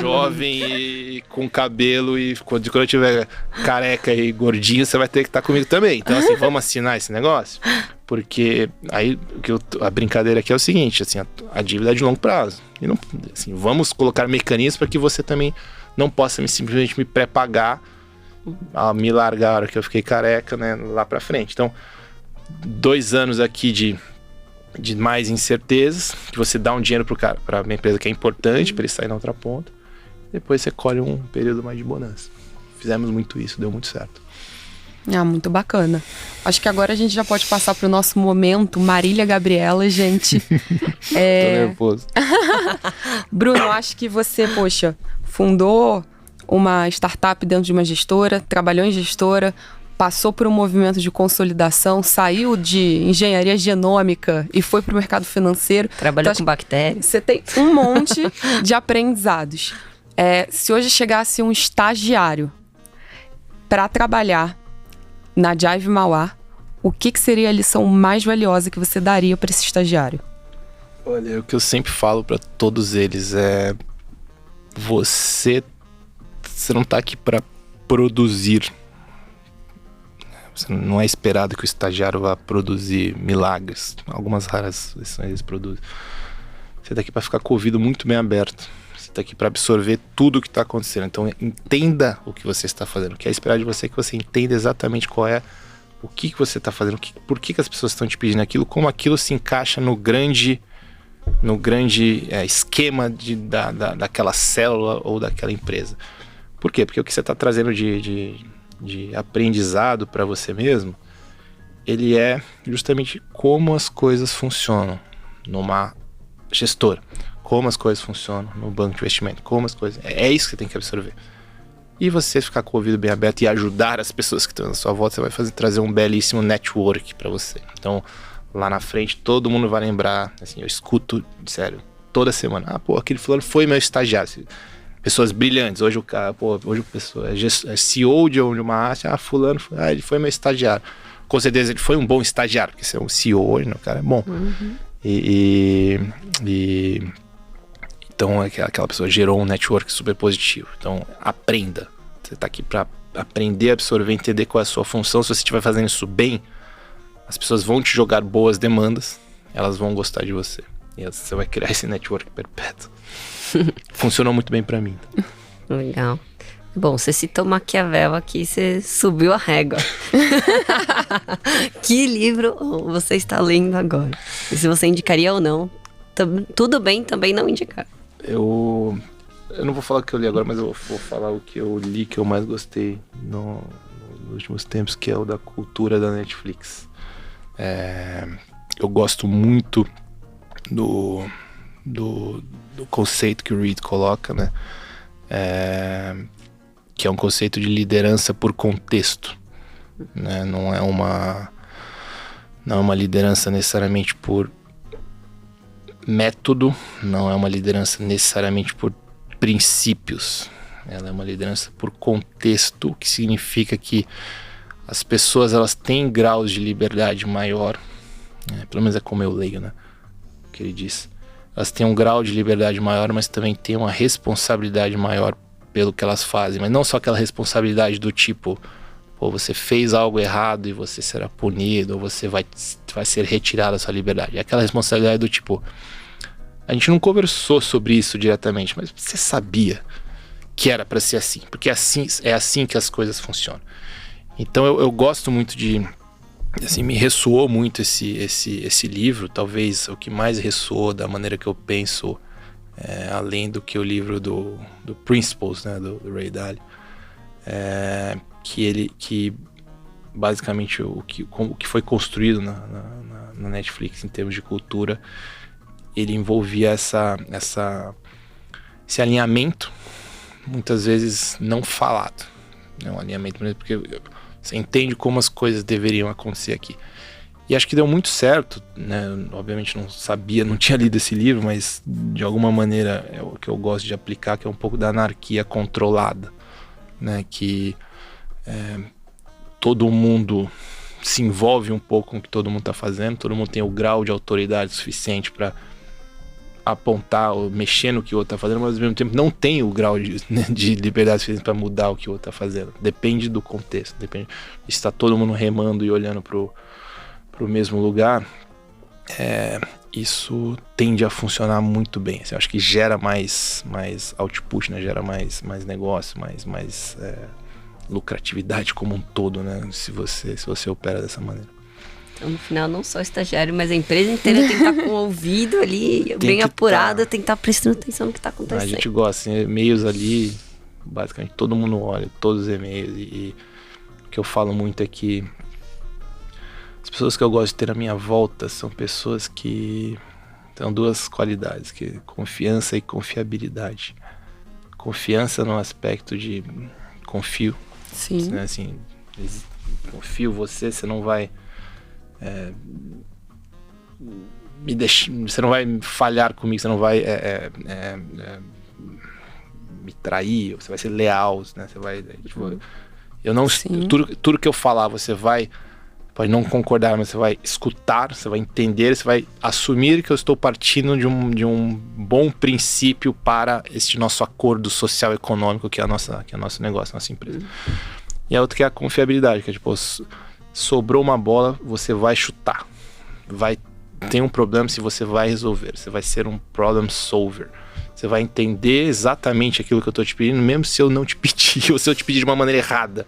S1: Jovem e com cabelo, e quando eu tiver careca e gordinho, você vai ter que estar comigo também. Então assim, vamos assinar esse negócio? Porque aí a brincadeira aqui é o seguinte, assim, a dívida é de longo prazo. E não, assim, vamos colocar mecanismos para que você também não possa simplesmente me pré-pagar, me largar a hora que eu fiquei careca, né, lá pra frente. Então, 2 anos aqui de mais incertezas, que você dá um dinheiro para uma empresa que é importante, para ele sair na outra ponta. Depois você colhe um período mais de bonança. Fizemos muito isso, deu muito certo.
S2: Muito bacana. Acho que agora a gente já pode passar pro nosso momento Marília Gabriela, gente.
S1: Tô nervoso.
S2: Bruno, eu acho que você, poxa, fundou uma startup dentro de uma gestora, trabalhou em gestora, passou por um movimento de consolidação, saiu de engenharia genômica e foi para o mercado financeiro.
S3: Trabalhou com bactérias.
S2: Você tem um monte de aprendizados. Se hoje chegasse um estagiário para trabalhar na Jive Mauá, o que seria a lição mais valiosa que você daria para esse estagiário?
S1: Olha, o que eu sempre falo para todos eles é: você não está aqui para produzir. Você não é esperado que o estagiário vá produzir milagres. Algumas raras exceções eles produzem. Você está aqui para ficar com o ouvido muito bem aberto. Você está aqui para absorver tudo o que está acontecendo. Então entenda o que você está fazendo. O que é esperado de você é que você entenda exatamente qual é o que você está fazendo, por que as pessoas estão te pedindo aquilo, como aquilo se encaixa no grande esquema daquela célula ou daquela empresa. Por quê? Porque o que você está trazendo de aprendizado para você mesmo, ele é justamente como as coisas funcionam numa gestora, como as coisas funcionam no banco de investimento, como as coisas... É isso que você tem que absorver. E você ficar com o ouvido bem aberto e ajudar as pessoas que estão na sua volta, você vai trazer um belíssimo network para você. Então, lá na frente, todo mundo vai lembrar, assim, eu escuto, sério, toda semana, aquele fulano foi meu estagiário. Pessoas brilhantes. Hoje o cara, hoje a pessoa é CEO de uma área, fulano, ele foi meu estagiário. Com certeza ele foi um bom estagiário, porque você é um CEO hoje, né? O cara é bom. Uhum. Então aquela pessoa gerou um network super positivo. Então aprenda. Você está aqui para aprender, absorver, entender qual é a sua função. Se você estiver fazendo isso bem, as pessoas vão te jogar boas demandas, elas vão gostar de você. E você vai criar esse network perpétuo. Funcionou muito bem pra mim.
S3: Legal. Bom, você citou Maquiavel aqui, você subiu a régua. Que livro você está lendo agora? E se você indicaria ou não, tudo bem também não indicar.
S1: Eu não vou falar o que eu li agora, mas eu vou falar o que eu li, que eu mais gostei nos últimos tempos, que é o da cultura da Netflix. Eu gosto muito do conceito que o Reed coloca, né? Que é um conceito de liderança por contexto, né? Não é uma liderança necessariamente por método, não é uma liderança necessariamente por princípios. Ela é uma liderança por contexto, o que significa que as pessoas elas têm graus de liberdade maior, pelo menos é como eu leio, né? O que ele diz. Elas têm um grau de liberdade maior, mas também têm uma responsabilidade maior pelo que elas fazem. Mas não só aquela responsabilidade do tipo, pô, você fez algo errado e você será punido, ou você vai ser retirado da sua liberdade. É aquela responsabilidade do tipo, a gente não conversou sobre isso diretamente, mas você sabia que era para ser assim, porque é assim que as coisas funcionam. Então eu gosto muito de, assim, me ressoou muito esse livro, talvez o que mais ressoou da maneira que eu penso, além do que o livro do Principles, né, do Ray Dalio, que basicamente o que foi construído na Netflix em termos de cultura, ele envolvia esse alinhamento, muitas vezes não falado, né, um alinhamento mesmo, porque você entende como as coisas deveriam acontecer aqui. E acho que deu muito certo, né? Obviamente não tinha lido esse livro, mas de alguma maneira é o que eu gosto de aplicar, que é um pouco da anarquia controlada, né? Que todo mundo se envolve um pouco com o que todo mundo está fazendo, todo mundo tem o grau de autoridade suficiente para apontar ou mexer no que o outro está fazendo, mas ao mesmo tempo não tem o grau de liberdade suficiente para mudar o que o outro está fazendo. Depende do contexto, depende se está todo mundo remando e olhando pro mesmo lugar. Isso tende a funcionar muito bem. Assim, eu acho que gera mais output, né? Gera mais negócio, mais lucratividade como um todo, né? Se você opera dessa maneira.
S3: Então, no final, não só o estagiário, mas a empresa inteira tem que estar com o ouvido ali, bem apurado, tem que estar prestando atenção no que está acontecendo.
S1: A gente gosta, assim, e-mails ali, basicamente todo mundo olha, todos os e-mails, e o que eu falo muito é que as pessoas que eu gosto de ter à minha volta são pessoas que têm duas qualidades, que é confiança e confiabilidade. Confiança no aspecto de confio.
S2: Sim.
S1: Né? Assim, confio em você não vai você não vai falhar comigo, você não vai me trair, você vai ser leal, né? Você vai, tipo, eu não, tudo que eu falar, você pode não concordar, mas você vai escutar, você vai entender, você vai assumir que eu estou partindo de um bom princípio para este nosso acordo social e econômico, que é o nosso negócio, a nossa empresa. E a outra que é a confiabilidade, que é tipo, sobrou uma bola, você vai chutar. Tem um problema, se você vai resolver, você vai ser um problem solver. Você vai entender exatamente aquilo que eu estou te pedindo, mesmo se eu não te pedir, ou se eu te pedir de uma maneira errada.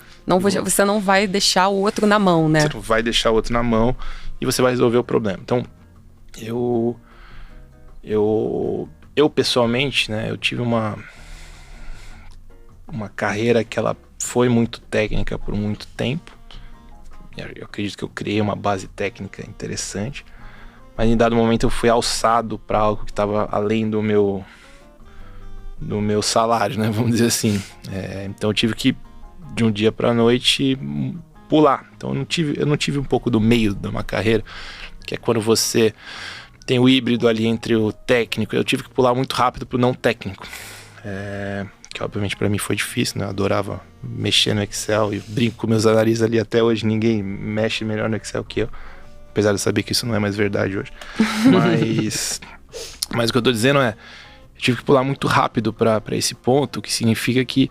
S2: Você não vai deixar o outro na mão, né?
S1: Você não vai deixar o outro na mão e você vai resolver o problema. Então, eu pessoalmente, né, eu tive uma carreira que ela foi muito técnica por muito tempo. Eu acredito que eu criei uma base técnica interessante, mas em dado momento eu fui alçado para algo que estava além do meu salário, né? Vamos dizer assim. Então eu tive que, de um dia para a noite, pular. Então eu não tive um pouco do meio de uma carreira, que é quando você tem o híbrido ali entre o técnico. Eu tive que pular muito rápido pro não técnico. Que obviamente para mim foi difícil, né? Eu adorava mexer no Excel e brinco com meus analistas ali até hoje. Ninguém mexe melhor no Excel que eu, apesar de eu saber que isso não é mais verdade hoje. Mas o que eu tô dizendo eu tive que pular muito rápido para esse ponto, que significa que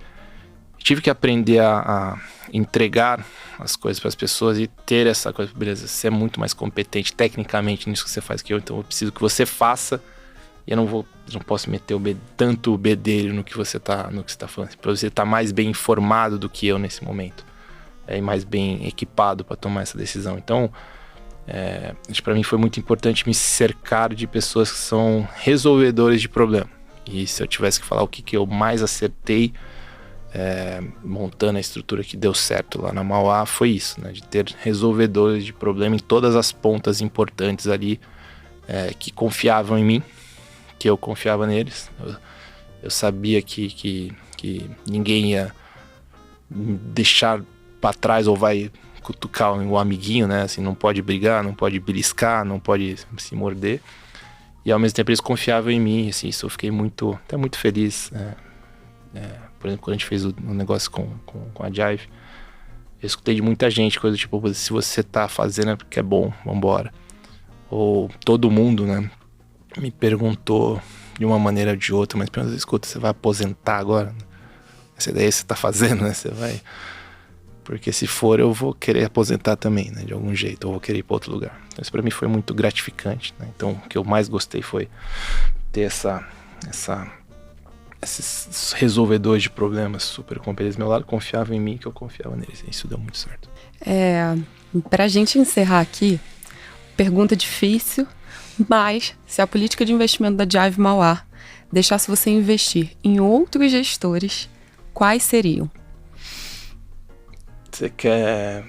S1: eu tive que aprender a entregar as coisas para as pessoas e ter essa coisa, beleza, você é muito mais competente tecnicamente nisso que você faz que eu, então eu preciso que você faça. E eu não posso meter tanto o bedelho no que você tá falando, para você estar mais bem informado do que eu nesse momento, e mais bem equipado para tomar essa decisão. Então, para mim foi muito importante me cercar de pessoas que são resolvedores de problema. E se eu tivesse que falar o que eu mais acertei montando a estrutura que deu certo lá na Mauá, foi isso, né? De ter resolvedores de problema em todas as pontas importantes ali, que confiavam em mim, que eu confiava neles. Eu sabia que ninguém ia deixar para trás ou vai cutucar um amiguinho, né? Assim, não pode brigar, não pode beliscar, não pode se morder. E ao mesmo tempo eles confiavam em mim, assim, isso eu fiquei até muito feliz. Por exemplo, quando a gente fez o negócio com a Jive, eu escutei de muita gente, coisa tipo, se você tá fazendo é porque é bom, vambora. Ou todo mundo, né, me perguntou de uma maneira ou de outra, mas perguntou, escuta, você vai aposentar agora? Essa ideia você tá fazendo, né, você vai... Porque se for, eu vou querer aposentar também, né, de algum jeito, ou vou querer ir para outro lugar. Então isso para mim foi muito gratificante, né? Então o que eu mais gostei foi ter esses resolvedores de problemas super competentes do meu lado, confiavam em mim que eu confiava neles. E isso deu muito certo.
S2: Pra gente encerrar aqui, pergunta difícil, mas se a política de investimento da Jive Mauá deixasse você investir em outros gestores, quais seriam?
S1: Você quer...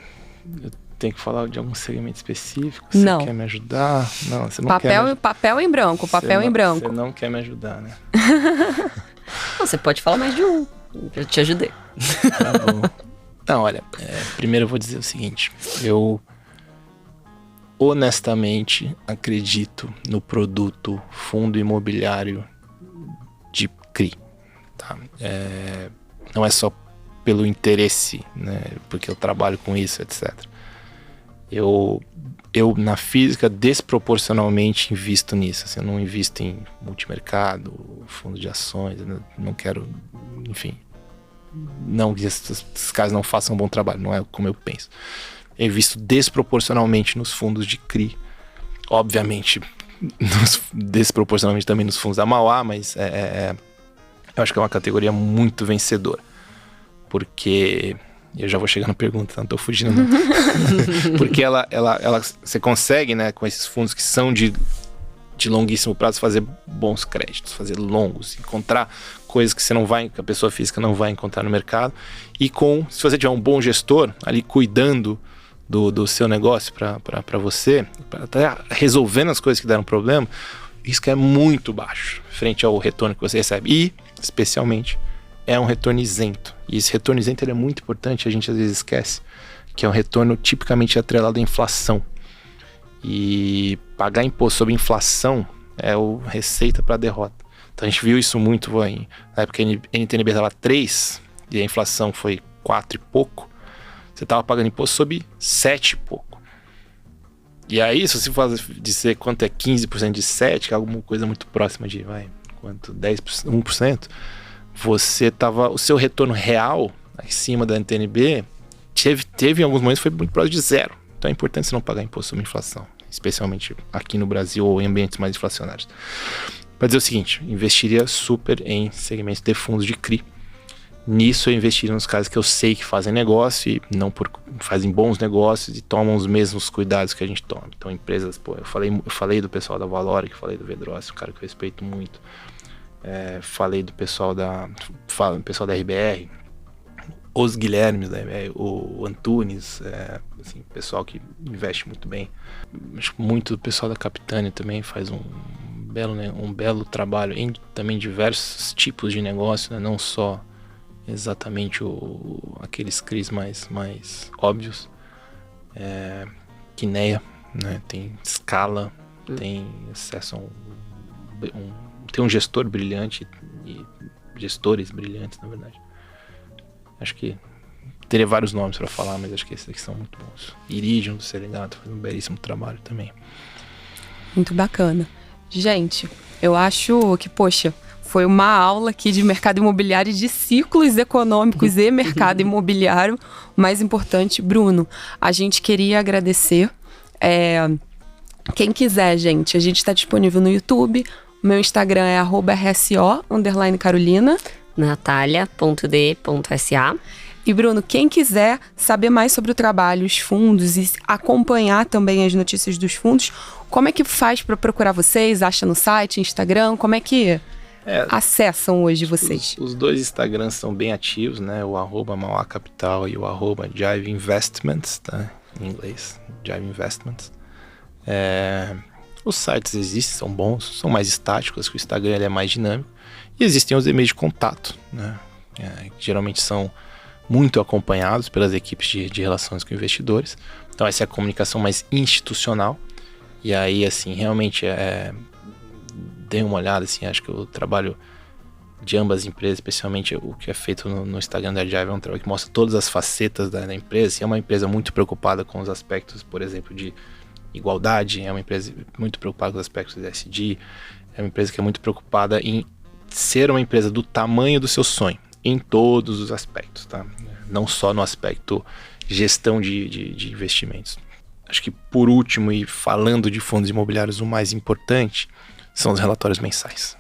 S1: Eu tenho que falar de algum segmento específico?
S2: Não.
S1: Você quer me ajudar? Não, você não quer
S2: Papel em branco, papel em branco.
S1: Você não quer me ajudar, né?
S3: Não, você pode falar mais de um. Eu te ajudei.
S1: Tá bom. Não, olha, primeiro eu vou dizer o seguinte. Eu honestamente acredito no produto fundo imobiliário de CRI. Tá? Não é só pelo interesse, né? Porque eu trabalho com isso, etc. Eu na física desproporcionalmente invisto nisso. Assim, eu não invisto em multimercado, fundo de ações, eu não quero, enfim, não que esses caras não façam um bom trabalho, não é como eu penso. Eu invisto desproporcionalmente nos fundos de CRI, obviamente desproporcionalmente também nos fundos da Mauá, mas eu acho que é uma categoria muito vencedora. Porque eu já vou chegar na pergunta, não tô fugindo não. Porque você consegue, né, com esses fundos que são de longuíssimo prazo, fazer bons créditos, fazer longos, encontrar coisas que que a pessoa física não vai encontrar no mercado. E se você tiver um bom gestor ali cuidando do seu negócio para você, até resolvendo as coisas que deram problema, o risco é muito baixo frente ao retorno que você recebe. E, especialmente, é um retorno isento. E esse retorno isento ele é muito importante, a gente às vezes esquece, que é um retorno tipicamente atrelado à inflação. E pagar imposto sobre inflação é a receita para a derrota. Então a gente viu isso muito na época que a NTNB estava 3 e a inflação foi 4 e pouco, você estava pagando imposto sobre 7 e pouco. E aí, se você for dizer quanto é 15% de 7, que é alguma coisa muito próxima de, quanto? 10%, 1%, o seu retorno real acima da NTNB teve em alguns momentos foi muito próximo de zero. Então é importante você não pagar imposto sobre inflação, especialmente aqui no Brasil ou em ambientes mais inflacionários. Para dizer o seguinte, investiria super em segmentos de fundos de CRI. Nisso eu investiria nos caras que eu sei que fazem negócio e fazem bons negócios e tomam os mesmos cuidados que a gente toma. Então empresas, eu falei do pessoal da Valora, que falei do Vedrossi, um cara que eu respeito muito. Falei do pessoal da RBR, os Guilhermes da RBR, o Antunes, assim, pessoal que investe muito bem. Acho que muito do pessoal da Capitânia também faz um belo trabalho em também diversos tipos de negócio, né? Não só exatamente aqueles CRIs mais óbvios. Quineia, né? Tem escala, tem acesso a tem um gestor brilhante e gestores brilhantes, na verdade. Acho que teria vários nomes para falar, mas acho que esses aqui são muito bons. Iridium do Serenato faz um belíssimo trabalho também.
S2: Muito bacana. Gente, eu acho que, foi uma aula aqui de mercado imobiliário, de ciclos econômicos e mercado imobiliário. O mais importante, Bruno, a gente queria agradecer. Quem quiser, gente, a gente está disponível no YouTube. Meu Instagram é @rso_carolina.
S3: Natalia.d.sa.
S2: E Bruno, quem quiser saber mais sobre o trabalho, os fundos e acompanhar também as notícias dos fundos, como é que faz para procurar vocês? Acha no site, Instagram? Como é que acessam hoje vocês?
S1: Os dois Instagrams são bem ativos, né? O @Mauá Capital e o @Jive Investments, tá? Em inglês, Jive Investments. Os sites existem, são bons, são mais estáticos, que o Instagram ele é mais dinâmico. E existem os e-mails de contato, né? Que geralmente são muito acompanhados pelas equipes de relações com investidores. Então essa é a comunicação mais institucional. E aí, assim, realmente deem uma olhada, assim, acho que o trabalho de ambas as empresas, especialmente o que é feito no Instagram da Agile, é um trabalho que mostra todas as facetas da empresa. Assim, é uma empresa muito preocupada com os aspectos, por exemplo, de igualdade, é uma empresa muito preocupada com os aspectos de ESG, é uma empresa que é muito preocupada em ser uma empresa do tamanho do seu sonho, em todos os aspectos, tá? Não só no aspecto gestão de investimentos. Acho que por último, e falando de fundos imobiliários, o mais importante são os relatórios mensais.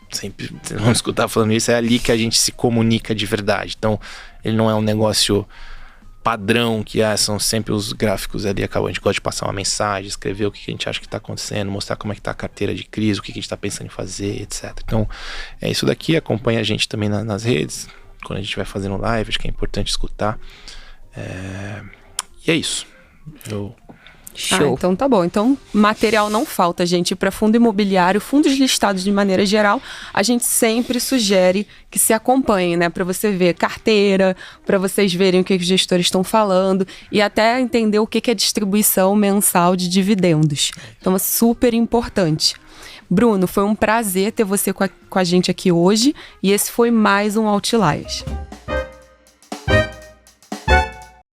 S1: Sempre vamos escutar falando isso, é ali que a gente se comunica de verdade. Então, ele não é um negócio padrão, que são sempre os gráficos ali, a gente gosta de passar uma mensagem, escrever o que a gente acha que está acontecendo, mostrar como é que está a carteira de crise, o que a gente está pensando em fazer, etc. Então, é isso daqui, acompanha a gente também nas redes, quando a gente vai fazendo live, acho que é importante escutar. E é isso.
S3: Show.
S2: Então tá bom. Então, material não falta, gente. Para fundo imobiliário, fundos listados de maneira geral, a gente sempre sugere que se acompanhem, né? Para você ver carteira, para vocês verem o que os gestores estão falando e até entender o que é distribuição mensal de dividendos. Então, é super importante. Bruno, foi um prazer ter você com a gente aqui hoje e esse foi mais um Outliers.